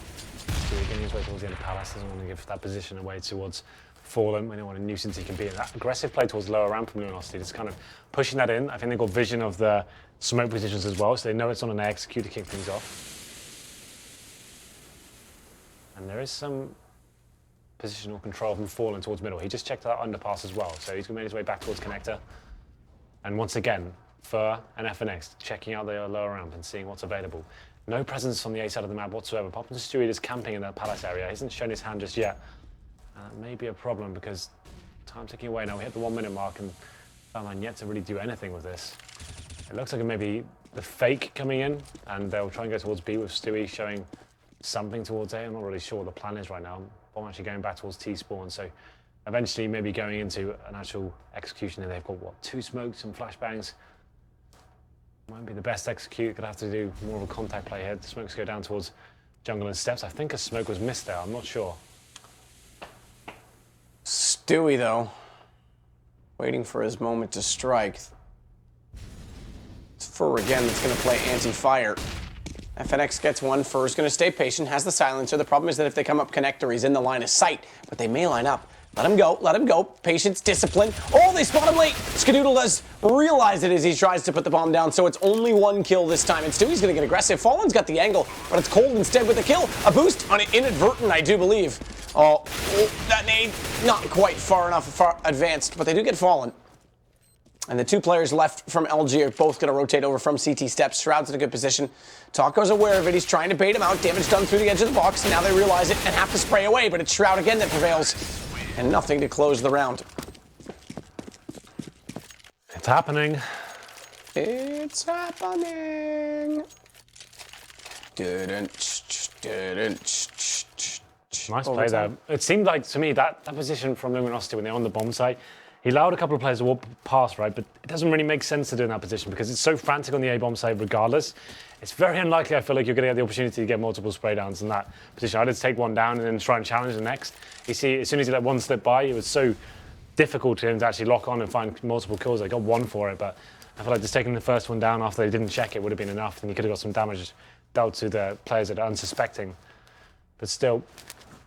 S2: Stewie, getting his way towards the end of Palace. Doesn't want to give that position away towards Fallen. We don't want a nuisance he can be in. That aggressive play towards lower ramp from Luminosity, just kind of pushing that in. I think they've got vision of the smoke positions as well, so they know it's on an execute to kick things off. And there is some positional control from Fallen towards middle. He just checked that underpass as well, so he's made his way back towards connector. And once again, Fur and FNX checking out the lower ramp and seeing what's available. No presence on the A side of the map whatsoever. Apart from Stewie just camping in the Palace area. He hasn't shown his hand just yet. That may be a problem because time ticking away now. We hit the 1 minute mark and Cloud9 yet to really do anything with this. It looks like it may be the fake coming in and they'll try and go towards B with Stewie showing something towards A. I'm not really sure what the plan is right now. Bomb actually going back towards T spawn, so eventually maybe going into an actual execution, and they've got what, 2 smokes, some flashbangs. Won't be the best execute. Gonna have to do more of a contact play here. The smokes go down towards jungle and steps. I think a smoke was missed there. I'm not sure.
S1: Stewie, though, waiting for his moment to strike. It's Fur again that's going to play anti-fire. FNX gets 1. Fur's going to stay patient, has the silencer. The problem is that if they come up connector, he's in the line of sight, but they may line up. Let him go, let him go. Patience, discipline. Oh, they spot him late. Skadoodle does realize it as he tries to put the bomb down, so it's only 1 kill this time. And Stewie's going to get aggressive. Fallen's got the angle, but it's Cold instead with the kill. A boost on it, inadvertent, I do believe. Oh, that nade, not quite far enough advanced, but they do get Fallen. And the 2 players left from LG are both going to rotate over from CT steps. Shroud's in a good position. Taco's aware of it. He's trying to bait him out. Damage done through the edge of the box. Now they realize it and have to spray away, but it's Shroud again that prevails. And nothing to close the round.
S2: It's happening.
S1: It's happening.
S2: Nice play there. It seemed like, to me, that position from Luminosity when they're on the bomb site, he allowed a couple of players to walk past, right? But it doesn't really make sense to do in that position because it's so frantic on the A-bomb side regardless. It's very unlikely, I feel like, you're going to get the opportunity to get multiple spray downs in that position. I did take one down and then try and challenge the next. You see, as soon as he let one slip by, it was so difficult for him to actually lock on and find multiple kills. They got one for it, but I feel like just taking the first one down after they didn't check it would have been enough, and he could have got some damage dealt to the players that are unsuspecting. But still,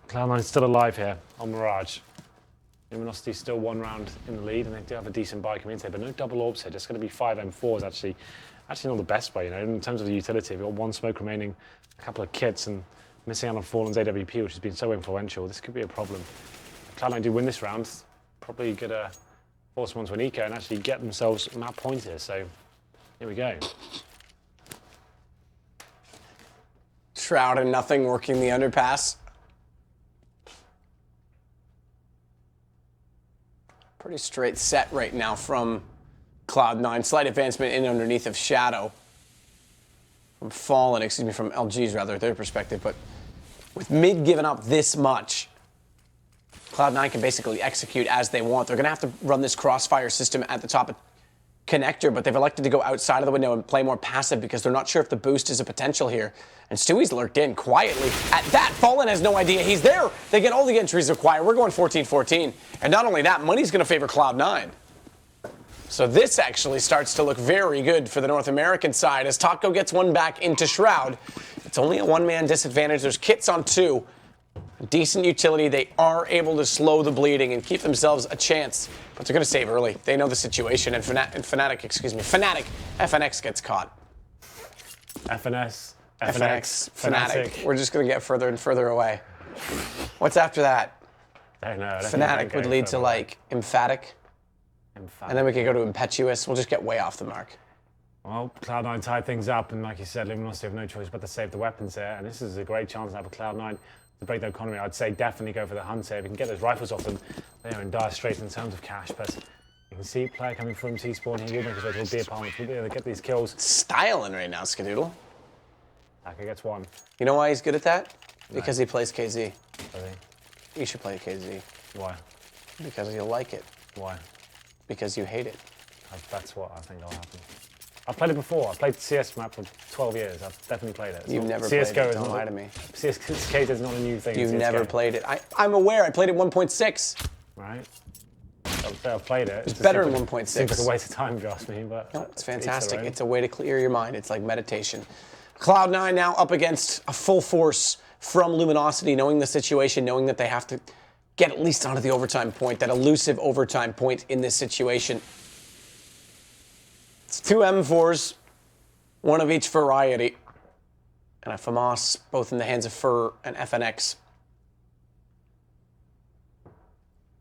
S2: Cloud9 is still alive here on Mirage. Luminosity still 1 round in the lead, and they do have a decent buy coming in, but no double orbs here. Just going to be 5 M4s actually not the best way, you know, in terms of the utility. We've got 1 smoke remaining, a couple of kits, and missing out on Fallen's AWP, which has been so influential. This could be a problem. Cloud9 do win this round, probably going to force them onto an eco and actually get themselves map point here. So here we go.
S1: Shroud and nothing working the underpass. Pretty straight set right now from Cloud9. Slight advancement in underneath of Shadow. From LG's rather, their perspective. But with mid giving up this much, Cloud9 can basically execute as they want. They're going to have to run this crossfire system at the top of connector, but they've elected to go outside of the window and play more passive because they're not sure if the boost is a potential here. And Stewie's lurked in quietly. At that, Fallen has no idea he's there. They get all the entries required. We're going 14-14. And not only that, money's going to favor Cloud9. So this actually starts to look very good for the North American side as Taco gets one back into Shroud. It's only a 1-man disadvantage. There's kits on 2. Decent utility. They are able to slow the bleeding and keep themselves a chance, but they're going to save early. They know the situation, and Fnatic FNX gets caught. Fnatic. We're just going to get further and further away. What's after that?
S2: I don't know.
S1: Fnatic would lead to like emphatic, and then we could go to impetuous. We'll just get way off the mark.
S2: Well, Cloud9 tied things up, and like you said, Luminosity have no choice but to save the weapons there, and this is a great chance to have a Cloud9 to break the economy. I'd say definitely go for the hunt here. If we can get those rifles off them, they are in dire straits in terms of cash, but you can see player coming from T-Spawn. He will make his way to a beer apartment. We'll be able to get these kills.
S1: Styling right now, Skadoodle.
S2: Taka gets 1.
S1: You know why he's good at that? Because he plays KZ.
S2: Really?
S1: You should play KZ.
S2: Why?
S1: Because you'll like it.
S2: Why?
S1: Because you hate it.
S2: That's what I think will happen. I've played it before. I've played CS map for 12 years. I've definitely played it.
S1: You've never
S2: CSGO
S1: played it. Don't lie to me.
S2: CSK is not a new thing.
S1: You've never played it. I'm aware. I played it 1.6.
S2: Right. I've played it.
S1: It's better than 1.6.
S2: Seems like a waste of time, if you ask me. But
S1: no, it's fantastic. It's a way to clear your mind. It's like meditation. Cloud9 now up against a full force from Luminosity, knowing the situation, knowing that they have to get at least onto the overtime point, that elusive overtime point in this situation. It's 2 M4s, 1 of each variety, and a FAMAS, both in the hands of Fur and FNX.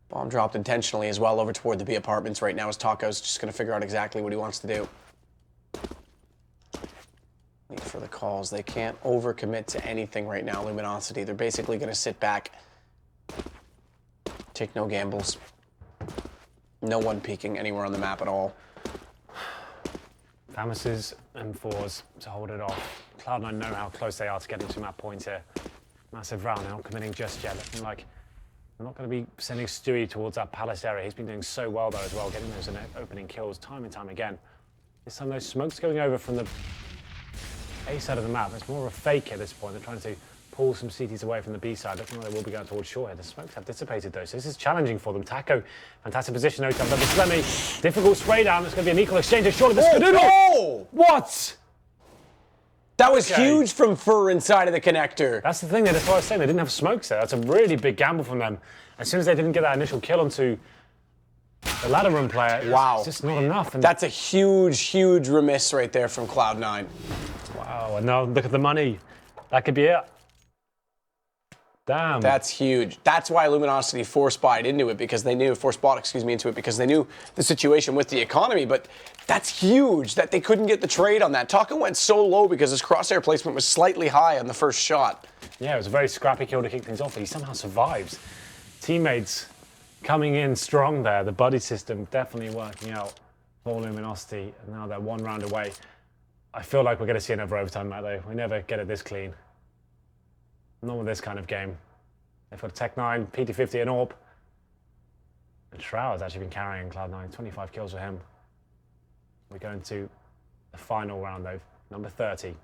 S1: Bomb dropped intentionally as well over toward the B apartments right now as Taco's just going to figure out exactly what he wants to do. Need for the calls. They can't overcommit to anything right now, Luminosity. They're basically going to sit back, take no gambles. No one peeking anywhere on the map at all.
S2: FAMAS's M4s to hold it off. Cloud9 know how close they are to getting to map points here. Massive round, they're not committing just yet. Looking like I'm not going to be sending Stewie towards that palace area. He's been doing so well though as well, getting those opening kills time and time again. This time those smokes going over from the A side of the map. It's more of a fake at this point. They're trying to pull some CTs away from the B side. Looking like they will be going towards short here. The smokes have dissipated though, so this is challenging for them. Taco, fantastic position though. But the Slemmy, difficult spray down. It's going to be an equal exchange. Surely the Skadoodle.
S1: Oh!
S2: What?
S1: That was huge from Fur inside of the connector.
S2: That's the thing. That's what I was saying. They didn't have smokes there. That's a really big gamble from them. As soon as they didn't get that initial kill onto the ladder room player,
S1: wow,
S2: it's just not enough. And
S1: that's a huge, huge remiss right there from Cloud9.
S2: Wow, and now look at the money. That could be it. Damn.
S1: That's huge. That's why Luminosity force-bought into it, because they knew, into it because they knew the situation with the economy. But that's huge that they couldn't get the trade on that. Taco went so low because his crosshair placement was slightly high on the first shot.
S2: Yeah, it was a very scrappy kill to kick things off, but he somehow survives. Teammates coming in strong there. The buddy system definitely working out for Luminosity, and now they're 1 round away. I feel like we're going to see another overtime map though. We never get it this clean. Not with this kind of game. They've got Tech9, PT50 and AWP. And Shroud's actually been carrying Cloud9, 25 kills for him. We're going to the final round though, number 30.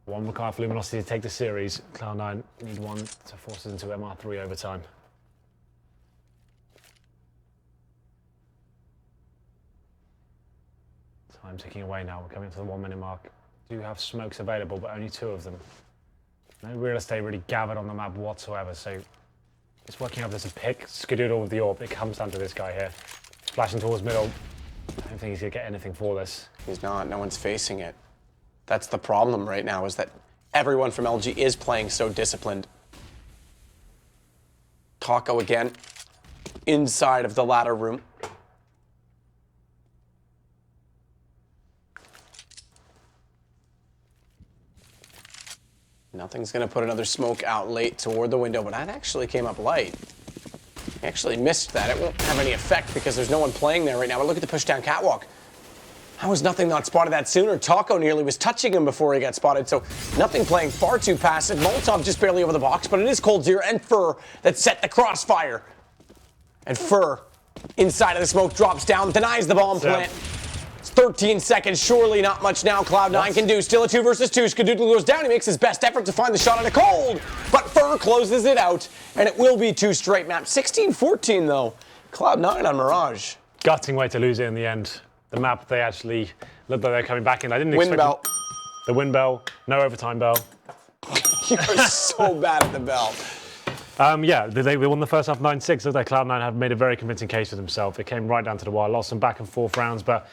S2: 1 required for Luminosity to take the series. Cloud9 need 1 to force us into MR3 overtime. Time ticking away now. We're coming to the 1 minute mark. Do have smokes available, but only 2 of them. No real estate really gathered on the map whatsoever, so it's working out as a pick. Skadoodle with the AWP. It comes down to this guy here. Splashing towards middle. I don't think he's going to get anything for this.
S1: He's not. No one's facing it. That's the problem right now, is that everyone from LG is playing so disciplined. Taco again, inside of the ladder room. Nothing's going to put another smoke out late toward the window, but that actually came up light. He actually missed that. It won't have any effect because there's no one playing there right now. But look at the push down catwalk. How was nothing not spotted that sooner? Taco nearly was touching him before he got spotted, so nothing playing far too passive. Molotov just barely over the box, but it is coldzera and Fur that set the crossfire. And Fur, inside of the smoke, drops down, denies the bomb plant. It's 13 seconds, surely not much now. Cloud9 can do. Still a 2 versus 2. Skadoodle goes down. He makes his best effort to find the shot on a cold, but Fur closes it out, and it will be 2 straight maps. 16-14 though. Cloud9 on Mirage.
S2: Gutting way to lose it in the end. The map, they actually looked like they're coming back in. I didn't expect
S1: Bell.
S2: The win bell, no overtime bell.
S1: You are so bad at the bell.
S2: Yeah, they won the first half 9-6. Looked like Cloud9 have made a very convincing case for themselves. They came right down to the wire, lost some back and forth rounds, but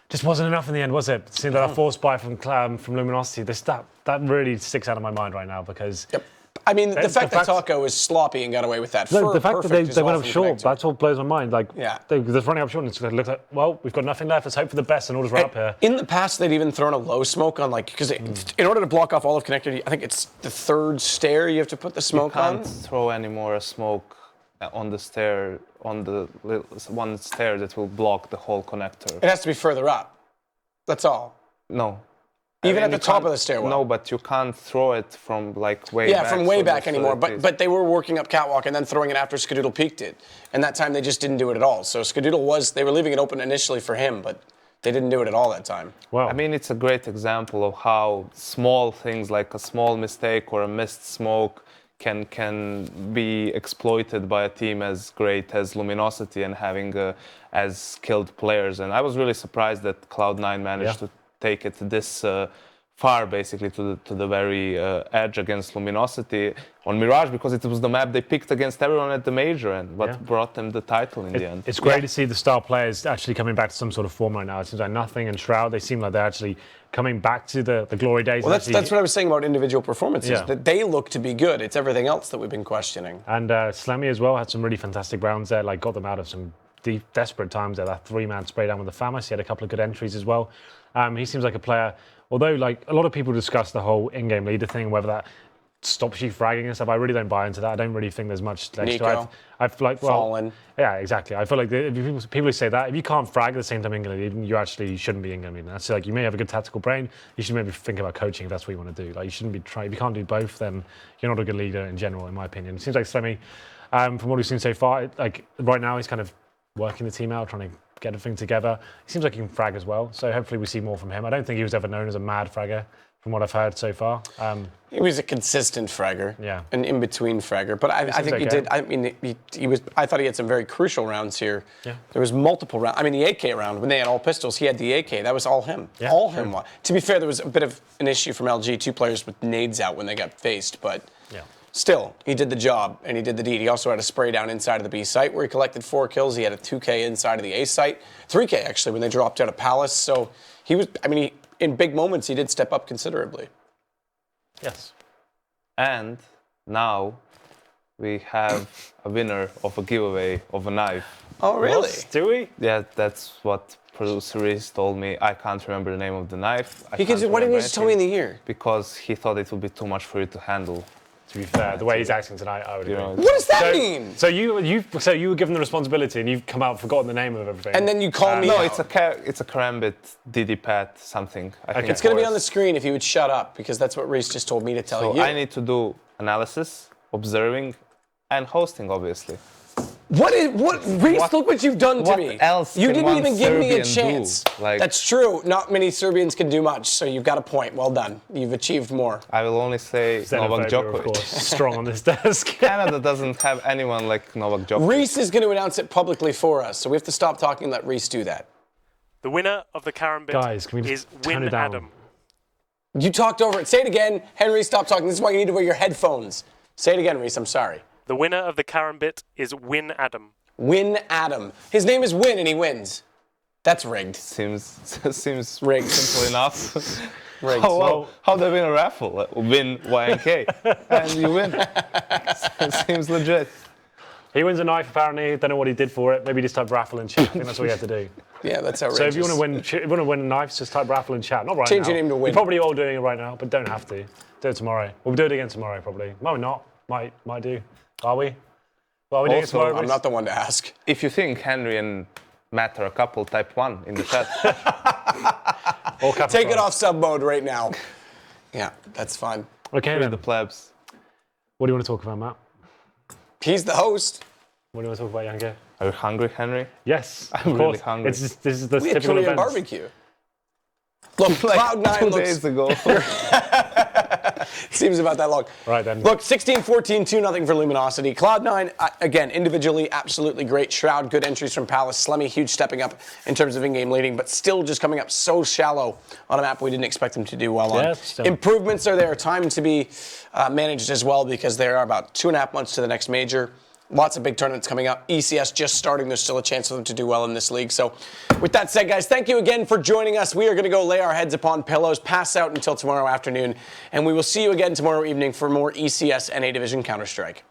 S2: just wasn't enough in the end, was it? It seemed like a force buy from Luminosity. That really sticks out of my mind right now because.
S1: Yep. I mean, the fact that Taco was sloppy and got away with that.
S2: No, the fact that they went up short,
S1: connector.
S2: that's what blows my mind. Like,
S1: yeah.
S2: They're running up short and it's looked like, well, we've got nothing left. Let's hope for the best and orders right up here.
S1: In the past, they'd even thrown a low smoke on, like, because in order to block off all of connector, I think it's the 3rd stair you have to put the smoke on.
S3: You can't throw any more smoke on the stair, on the one stair that will block the whole connector.
S1: It has to be further up. That's all.
S3: No.
S1: Even
S3: I
S1: at
S3: mean,
S1: the top of the stairwell.
S3: No, but you can't throw it from like way back.
S1: Yeah, from way
S3: so
S1: back anymore. But they were working up catwalk and then throwing it after Skadoodle peaked it. And that time they just didn't do it at all. So Skadoodle they were leaving it open initially for him, but they didn't do it at all that time.
S2: Wow.
S3: I mean, it's a great example of how small things like a small mistake or a missed smoke can be exploited by a team as great as Luminosity and having as skilled players. And I was really surprised that Cloud9 managed to take it this far, basically, to the very edge against Luminosity on Mirage, because it was the map they picked against everyone at the major and what brought them the title in the end.
S2: It's great to see the star players actually coming back to some sort of form right now. It seems like Nothing and Shroud, they seem like they're actually coming back to the glory days.
S1: Well, that's what I was saying about individual performances, that they look to be good. It's everything else that we've been questioning.
S2: And Slemmy as well had some really fantastic rounds there, like got them out of some desperate times there. That 3-man spray down with the FAMAS. He had a couple of good entries as well. He seems like a player, although like a lot of people discuss the whole in-game leader thing, whether that stops you fragging and stuff. I really don't buy into that. I don't really think there's much extra. I feel like, well,
S1: Fallen.
S2: Yeah, exactly. I feel like people who say that, if you can't frag at the same time in-game leading, you actually shouldn't be in-game leading. That's like, you may have a good tactical brain. You should maybe think about coaching if that's what you want to do. Like, you shouldn't be trying. If you can't do both, then you're not a good leader in general, in my opinion. It seems like Slemmy, from what we've seen so far, like right now he's kind of working the team out, trying to get everything together. He seems like he can frag as well, so hopefully we see more from him. I don't think he was ever known as a mad fragger, from what I've heard so far.
S1: He was a consistent fragger,
S2: yeah,
S1: an in-between fragger. But I think he did. I mean, he was. I thought he had some very crucial rounds here.
S2: Yeah.
S1: There was multiple rounds. I mean, the AK round when they had all pistols, he had the AK. That was all him.
S2: Yeah,
S1: all him. To be fair, there was a bit of an issue from LG. 2 players with nades out when they got faced, but.
S2: Yeah.
S1: Still, he did the job, and he did the deed. He also had a spray down inside of the B site where he collected 4 kills. He had a 2K inside of the A site. 3K, actually, when they dropped out of Palace. So he was, I mean, in big moments, he did step up considerably.
S2: Yes. And
S3: now we have a winner of a giveaway of a knife.
S1: Oh, really?
S2: Do we?
S3: Yeah, that's what producer Reese told me. I can't remember the name of the knife.
S1: Why didn't you just tell me in the year?
S3: Because he thought it would be too much for you to handle.
S2: To be fair, the way he's acting tonight, I would agree.
S1: What does that mean?
S2: So you were given the responsibility and you've come out and forgotten the name of everything.
S1: And then you call me
S3: No,
S1: out.
S3: it's a karambit, Diddy-pat, something. I think
S1: it's going to be on the screen if you would shut up, because that's what Reese just told me to tell you.
S3: I need to do analysis, observing, and hosting, obviously.
S1: Reese, look what you've done to me.
S3: What else
S1: You
S3: can
S1: didn't
S3: one
S1: even give me a
S3: Serbian
S1: chance.
S3: do? Like,
S1: that's true. Not many Serbians can do much, so you've got a point. Well done. You've achieved more.
S3: I will only say Novak
S2: Xenophobia, of course,
S3: Djokovic.
S2: strong on this desk.
S3: Canada doesn't have anyone like Novak Djokovic.
S1: Reese is going to announce it publicly for us, so we have to stop talking and let Reese do that.
S4: The winner of the Karambit
S2: Guys, can we
S4: is
S2: just turn it
S4: Win
S2: down?
S4: Adam.
S1: You talked over it. Say it again. Henry, stop talking. This is why you need to wear your headphones. Say it again, Reese. I'm sorry.
S4: The winner of the Karambit is Win Adam.
S1: Win Adam. His name is Win and he wins. That's rigged.
S3: Seems
S1: Rigged.
S3: simple enough.
S1: Rigged.
S3: Oh, well, how do I win a raffle? Win YNK. And you win. Seems legit.
S2: He wins a knife, apparently. Don't know what he did for it. Maybe just type raffle in chat. I think that's what you have to do.
S1: Yeah, that's outrageous.
S2: So if you want to win knives, just type raffle in chat. Not right
S1: Change
S2: now.
S1: your name to Win.
S2: You're probably all doing it right now, but don't have to. Do it tomorrow. We'll do it again tomorrow, probably. Might not. Might do. Are we? Well, are we doing it
S3: Also,
S2: tomorrow?
S1: I'm not the one to ask.
S3: If you think Henry and Matt are a couple, type 1 in the chat.
S2: Or
S1: Take it off sub mode right now. Yeah, that's fine.
S2: Okay,
S3: Free
S2: then.
S3: the plebs.
S2: What do you want to talk about, Matt?
S1: He's the host.
S2: What do you want to talk about, Yanka?
S3: Are you hungry, Henry?
S2: Yes,
S3: I'm
S2: of
S3: really
S2: course.
S3: hungry.
S2: This is the
S1: We had
S2: typical
S1: Korean
S2: event.
S1: barbecue. Look,
S3: Like
S1: Cloud9
S3: 2
S1: looks...
S3: days ago.
S1: Seems about that long.
S2: Right then.
S1: Look, 16-14, 2-0 for Luminosity. Cloud9, again, individually, absolutely great. Shroud, good entries from Palace. Slemmy, huge stepping up in terms of in-game leading, but still just coming up so shallow on a map we didn't expect them to do well on.
S2: Yeah, still.
S1: Improvements are there. Time to be managed as well because there are about 2.5 months to the next major. Lots of big tournaments coming up. ECS just starting. There's still a chance for them to do well in this league. So with that said, guys, thank you again for joining us. We are going to go lay our heads upon pillows, pass out until tomorrow afternoon, and we will see you again tomorrow evening for more ECS NA Division Counter-Strike.